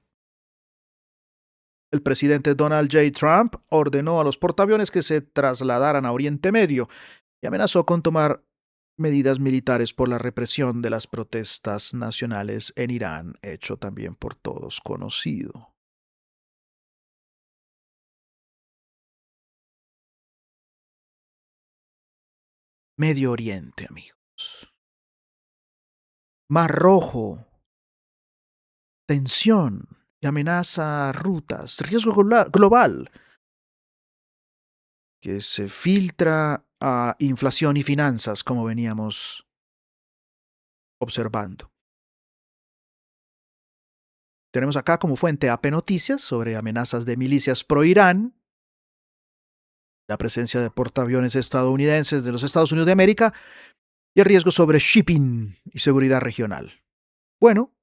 El presidente Donald J. Trump ordenó a los portaaviones que se trasladaran a Oriente Medio y amenazó con tomar medidas militares por la represión de las protestas nacionales en Irán, hecho también por todos conocido. Medio Oriente, amigos. Mar Rojo. Tensión y amenaza a rutas. Riesgo global que se filtra a inflación y finanzas, como veníamos observando. Tenemos acá como fuente AP Noticias sobre amenazas de milicias pro-Irán, la presencia de portaaviones estadounidenses de los Estados Unidos de América y el riesgo sobre shipping y seguridad regional. Bueno,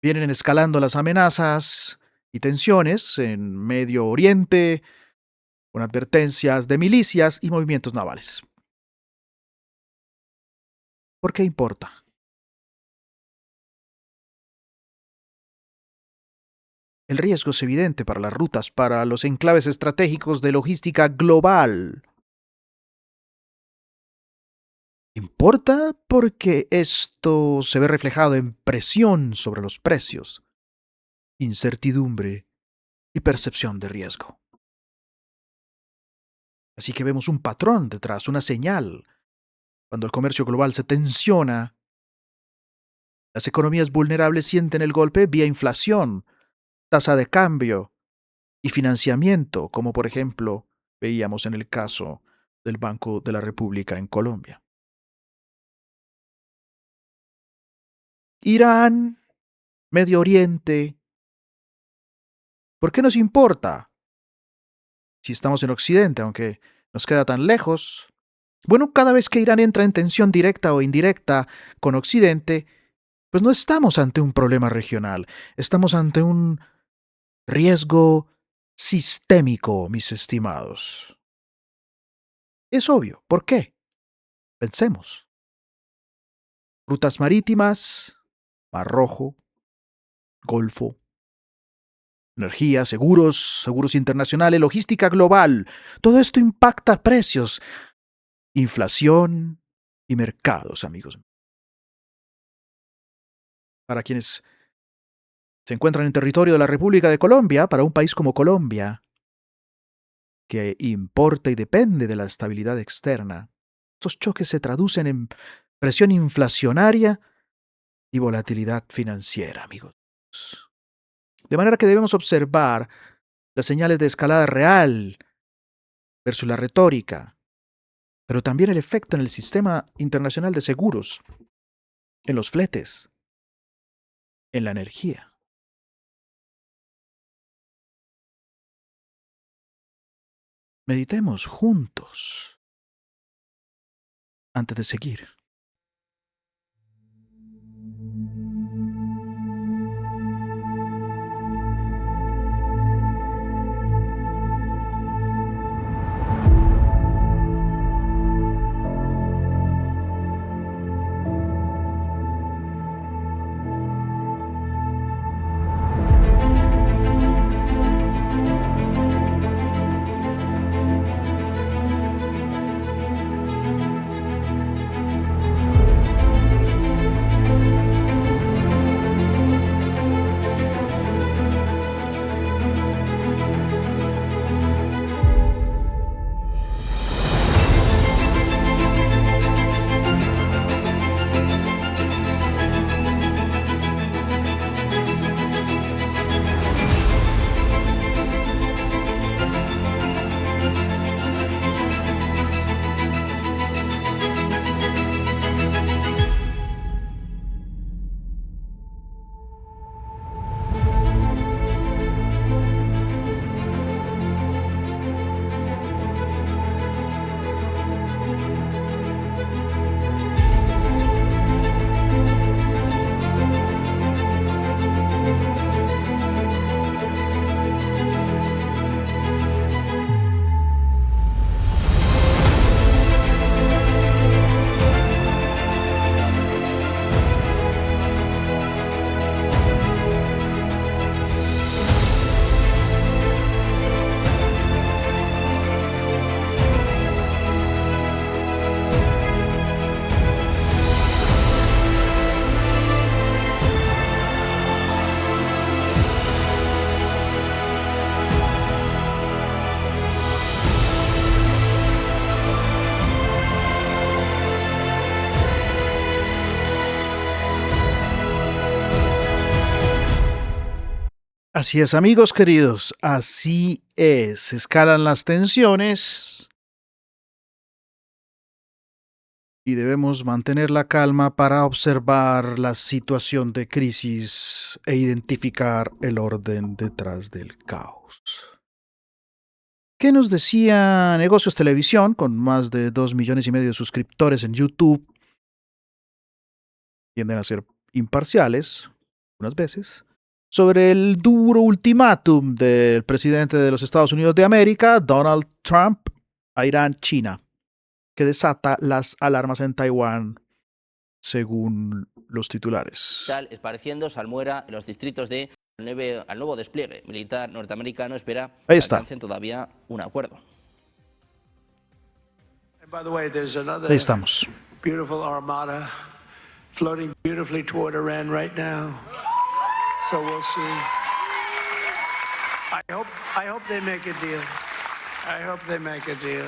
vienen escalando las amenazas y tensiones en Medio Oriente, con advertencias de milicias y movimientos navales. ¿Por qué importa? El riesgo es evidente para las rutas, para los enclaves estratégicos de logística global. Importa porque esto se ve reflejado en presión sobre los precios, incertidumbre y percepción de riesgo. Así que vemos un patrón detrás, una señal. Cuando el comercio global se tensiona, las economías vulnerables sienten el golpe vía inflación, tasa de cambio y financiamiento, como por ejemplo veíamos en el caso del Banco de la República en Colombia. Irán, Medio Oriente. ¿Por qué nos importa? Si estamos en Occidente, aunque nos queda tan lejos. Bueno, cada vez que Irán entra en tensión directa o indirecta con Occidente, pues no estamos ante un problema regional, estamos ante un riesgo sistémico, mis estimados. Es obvio. ¿Por qué? Pensemos. Rutas marítimas, Mar Rojo, Golfo, energía, seguros internacionales, logística global. Todo esto impacta precios, inflación y mercados, amigos. Para quienes se encuentran en territorio de la República de Colombia, para un país como Colombia, que importa y depende de la estabilidad externa, estos choques se traducen en presión inflacionaria y volatilidad financiera, amigos. De manera que debemos observar las señales de escalada real versus la retórica, pero también el efecto en el sistema internacional de seguros, en los fletes, en la energía. Meditemos juntos antes de seguir. Así es, amigos queridos, así es. Escalan las tensiones y debemos mantener la calma para observar la situación de crisis e identificar el orden detrás del caos. ¿Qué nos decía Negocios Televisión, con más de 2,5 millones de suscriptores en YouTube? Tienden a ser imparciales, unas veces, sobre el duro ultimátum del presidente de los Estados Unidos de América, Donald Trump, a Irán, China, que desata las alarmas en Taiwán, según los titulares. Es pareciendo salmuera en los distritos de al nuevo despliegue militar norteamericano espera que alcancen todavía un acuerdo. Ahí estamos. Beautiful armada floating beautifully toward Iran right now. So we'll see. I hope they make a deal. I hope they make a deal.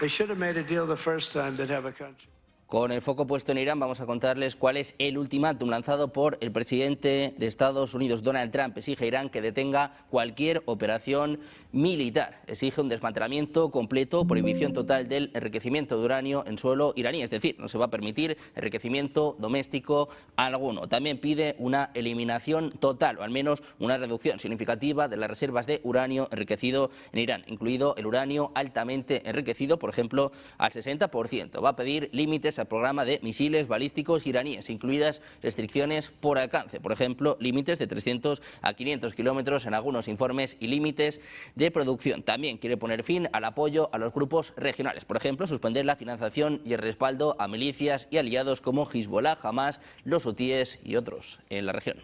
They should have made a deal the first time they'd have a country. Con el foco puesto en Irán, vamos a contarles cuál es el ultimátum lanzado por el presidente de Estados Unidos, Donald Trump. Exige a Irán que detenga cualquier operación militar. Exige un desmantelamiento completo, prohibición total del enriquecimiento de uranio en suelo iraní. Es decir, no se va a permitir enriquecimiento doméstico alguno. También pide una eliminación total, o al menos una reducción significativa de las reservas de uranio enriquecido en Irán, incluido el uranio altamente enriquecido, por ejemplo, al 60%. Va a pedir límites al programa de misiles balísticos iraníes, incluidas restricciones por alcance, por ejemplo, límites de 300 a 500 kilómetros en algunos informes y límites de producción. También quiere poner fin al apoyo a los grupos regionales, por ejemplo, suspender la financiación y el respaldo a milicias y aliados como Hezbollah, Hamas, los hutíes y otros en la región.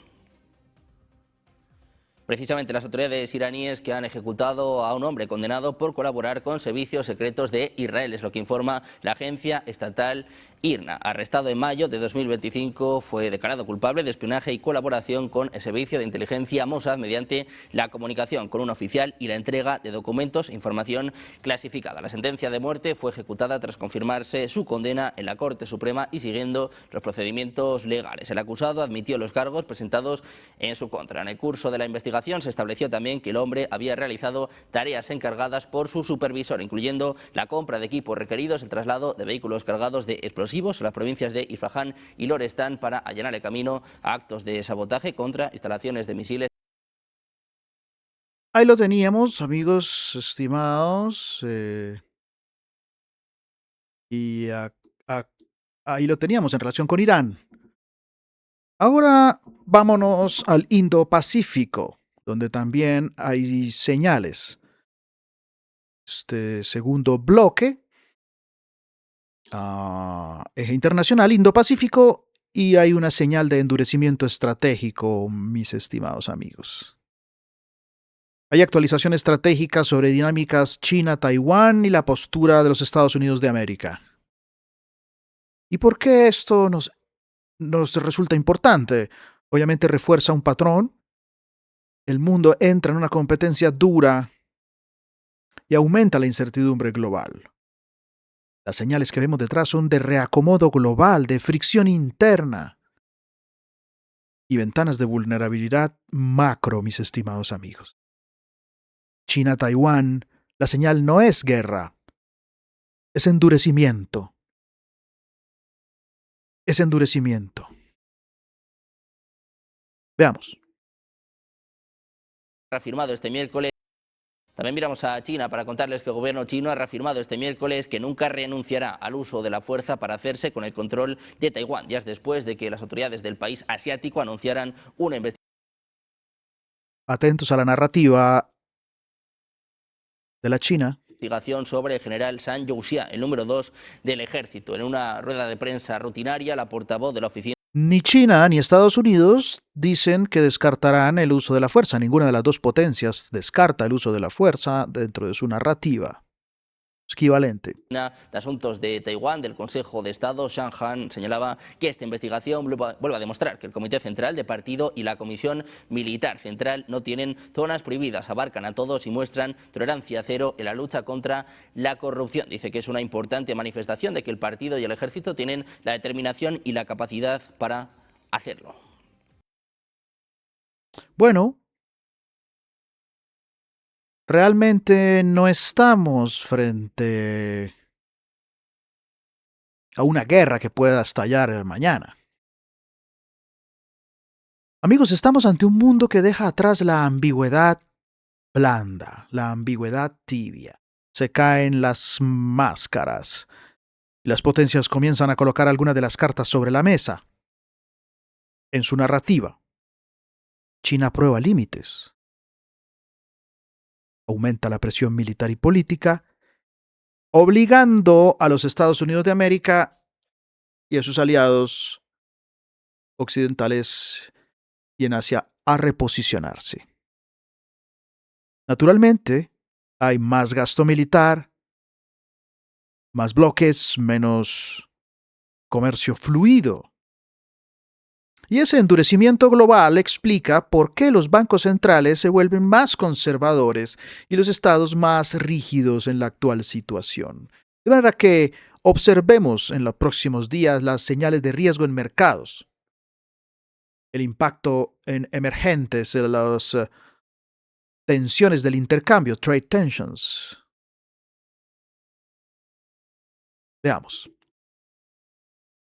Precisamente las autoridades iraníes que han ejecutado a un hombre condenado por colaborar con servicios secretos de Israel, es lo que informa la agencia estatal IRNA, arrestado en mayo de 2025, fue declarado culpable de espionaje y colaboración con el servicio de inteligencia Mossad mediante la comunicación con un oficial y la entrega de documentos e información clasificada. La sentencia de muerte fue ejecutada tras confirmarse su condena en la Corte Suprema y siguiendo los procedimientos legales. El acusado admitió los cargos presentados en su contra. En el curso de la investigación se estableció también que el hombre había realizado tareas encargadas por su supervisor, incluyendo la compra de equipos requeridos, el traslado de vehículos cargados de explosivos a las provincias de Isfahán y Lorestán para allanar el camino a actos de sabotaje contra instalaciones de misiles. Ahí lo teníamos, amigos estimados. Ahí lo teníamos en relación con Irán. Ahora vámonos al Indo-Pacífico, donde también hay señales. Este segundo bloque, eje internacional, Indo-Pacífico, y hay una señal de endurecimiento estratégico, mis estimados amigos. Hay actualización estratégica sobre dinámicas China-Taiwán y la postura de los Estados Unidos de América. ¿Y por qué esto nos resulta importante? Obviamente refuerza un patrón. El mundo entra en una competencia dura y aumenta la incertidumbre global. Las señales que vemos detrás son de reacomodo global, de fricción interna y ventanas de vulnerabilidad macro, mis estimados amigos. China-Taiwán, la señal no es guerra, es endurecimiento. Es endurecimiento. Veamos. Reafirmado este miércoles. También miramos a China para contarles que el gobierno chino ha reafirmado este miércoles que nunca renunciará al uso de la fuerza para hacerse con el control de Taiwán, días después de que las autoridades del país asiático anunciaran una investigación. Atentos a la narrativa de la China. Sobre el general Zhang Youxia, el número 2 del ejército. En una rueda de prensa rutinaria, la portavoz de la oficina. Ni China ni Estados Unidos dicen que descartarán el uso de la fuerza. Ninguna de las dos potencias descarta el uso de la fuerza dentro de su narrativa. Equivalente. De Asuntos de Taiwán del Consejo de Estado, Zhang Han, señalaba que esta investigación vuelve a demostrar que el Comité Central de Partido y la Comisión Militar Central no tienen zonas prohibidas, abarcan a todos y muestran tolerancia cero en la lucha contra la corrupción. Dice que es una importante manifestación de que el partido y el ejército tienen la determinación y la capacidad para hacerlo. Bueno, realmente no estamos frente a una guerra que pueda estallar mañana. Amigos, estamos ante un mundo que deja atrás la ambigüedad blanda, la ambigüedad tibia. Se caen las máscaras y las potencias comienzan a colocar algunas de las cartas sobre la mesa. En su narrativa, China prueba límites. Aumenta la presión militar y política, obligando a los Estados Unidos de América y a sus aliados occidentales y en Asia a reposicionarse. Naturalmente, hay más gasto militar, más bloques, menos comercio fluido. Y ese endurecimiento global explica por qué los bancos centrales se vuelven más conservadores y los estados más rígidos en la actual situación. De manera que observemos en los próximos días las señales de riesgo en mercados, el impacto en emergentes, en las tensiones del intercambio, trade tensions. Veamos.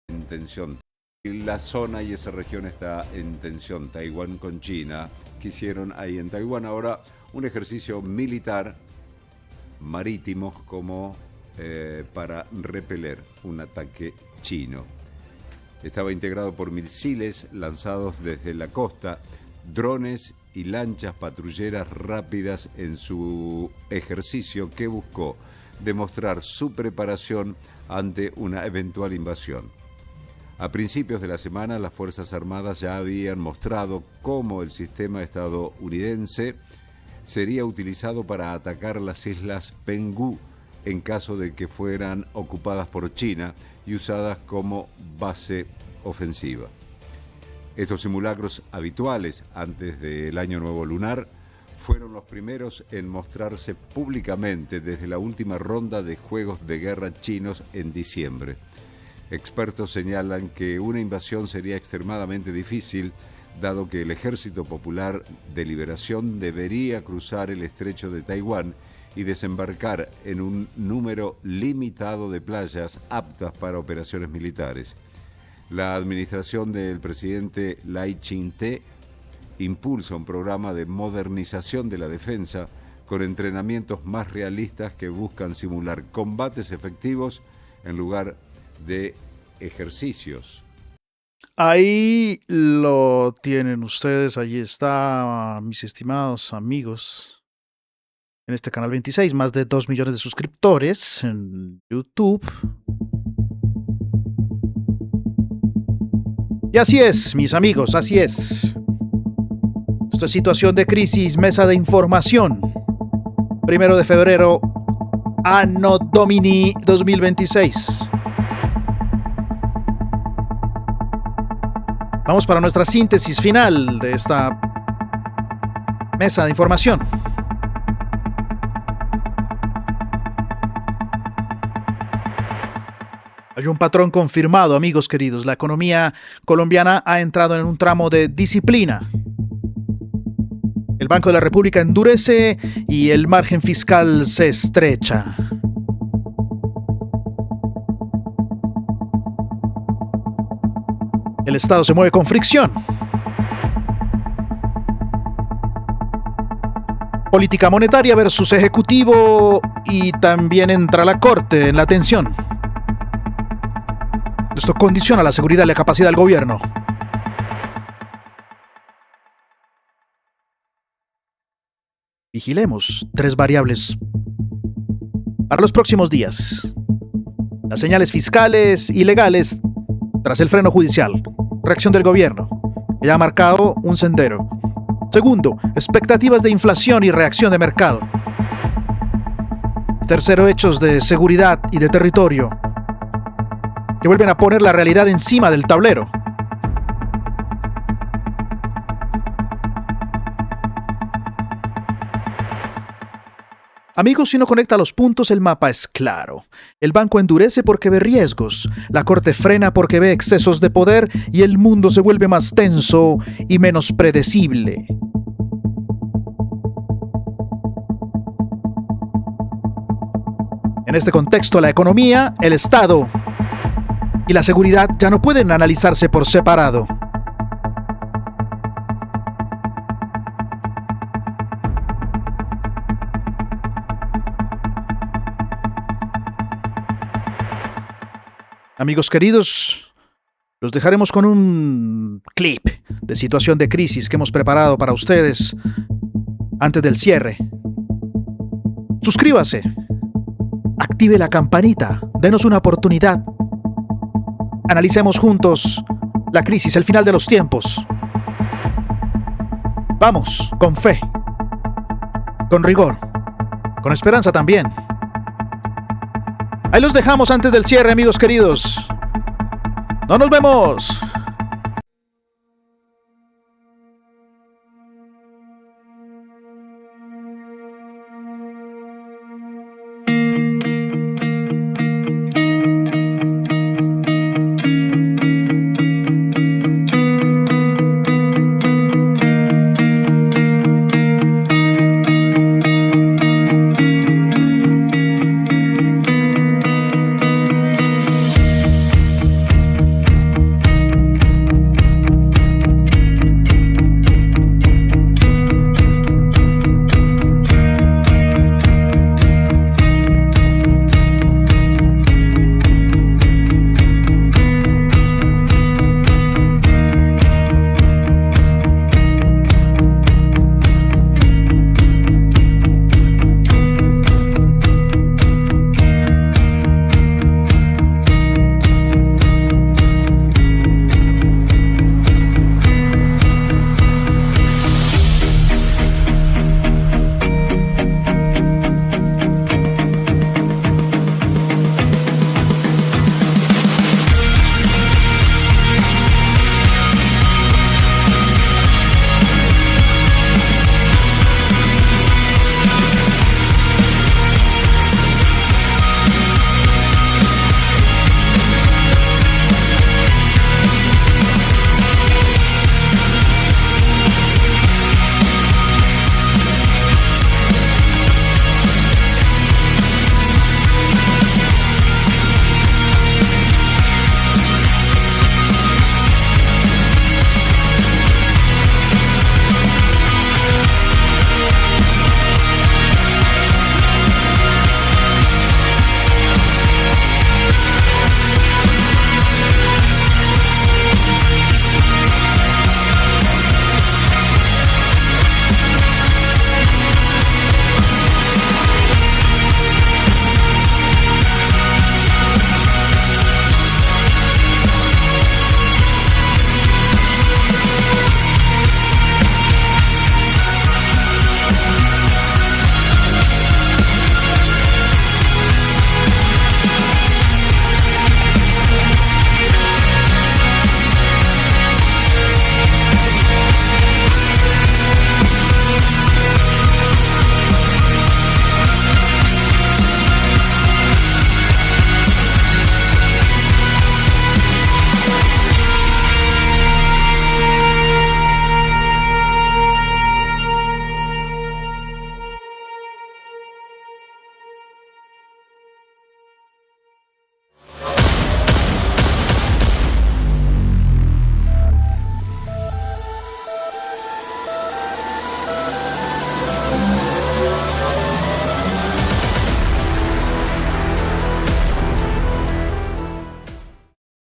En tensión. La zona y esa región está en tensión. Taiwán con China, que hicieron ahí en Taiwán ahora un ejercicio militar marítimo como para repeler un ataque chino. Estaba integrado por misiles lanzados desde la costa, drones y lanchas patrulleras rápidas en su ejercicio que buscó demostrar su preparación ante una eventual invasión. A principios de la semana, las Fuerzas Armadas ya habían mostrado cómo el sistema estadounidense sería utilizado para atacar las islas Penghu en caso de que fueran ocupadas por China y usadas como base ofensiva. Estos simulacros habituales antes del Año Nuevo Lunar fueron los primeros en mostrarse públicamente desde la última ronda de juegos de guerra chinos en diciembre. Expertos señalan que una invasión sería extremadamente difícil, dado que el Ejército Popular de Liberación debería cruzar el estrecho de Taiwán y desembarcar en un número limitado de playas aptas para operaciones militares. La administración del presidente Lai Ching-te impulsa un programa de modernización de la defensa con entrenamientos más realistas que buscan simular combates efectivos en lugar de ejercicios. Ahí lo tienen ustedes, allí está, mis estimados amigos. En este canal 26, más de 2 millones de suscriptores en YouTube. Y así es, mis amigos, así es. Esto es Situación de Crisis, Mesa de Información. 1 de febrero, Anno Domini 2026. Vamos para nuestra síntesis final de esta mesa de información. Hay un patrón confirmado, amigos queridos. La economía colombiana ha entrado en un tramo de disciplina. El Banco de la República endurece y el margen fiscal se estrecha. El Estado se mueve con fricción. Política monetaria versus ejecutivo, y también entra la Corte en la tensión. Esto condiciona la seguridad y la capacidad del gobierno. Vigilemos 3 variables para los próximos días. Las señales fiscales y legales tras el freno judicial. Reacción del gobierno, que ya ha marcado un sendero. Segundo, expectativas de inflación y reacción de mercado. Tercero, hechos de seguridad y de territorio, que vuelven a poner la realidad encima del tablero. Amigos, si uno conecta los puntos, el mapa es claro. El banco endurece porque ve riesgos, la corte frena porque ve excesos de poder y el mundo se vuelve más tenso y menos predecible. En este contexto, la economía, el Estado y la seguridad ya no pueden analizarse por separado. Amigos queridos, los dejaremos con un clip de Situación de Crisis que hemos preparado para ustedes antes del cierre. Suscríbase, active la campanita, denos una oportunidad. Analicemos juntos la crisis, el final de los tiempos. Vamos, con fe, con rigor, con esperanza también. Ahí los dejamos antes del cierre, amigos queridos. ¡No nos vemos!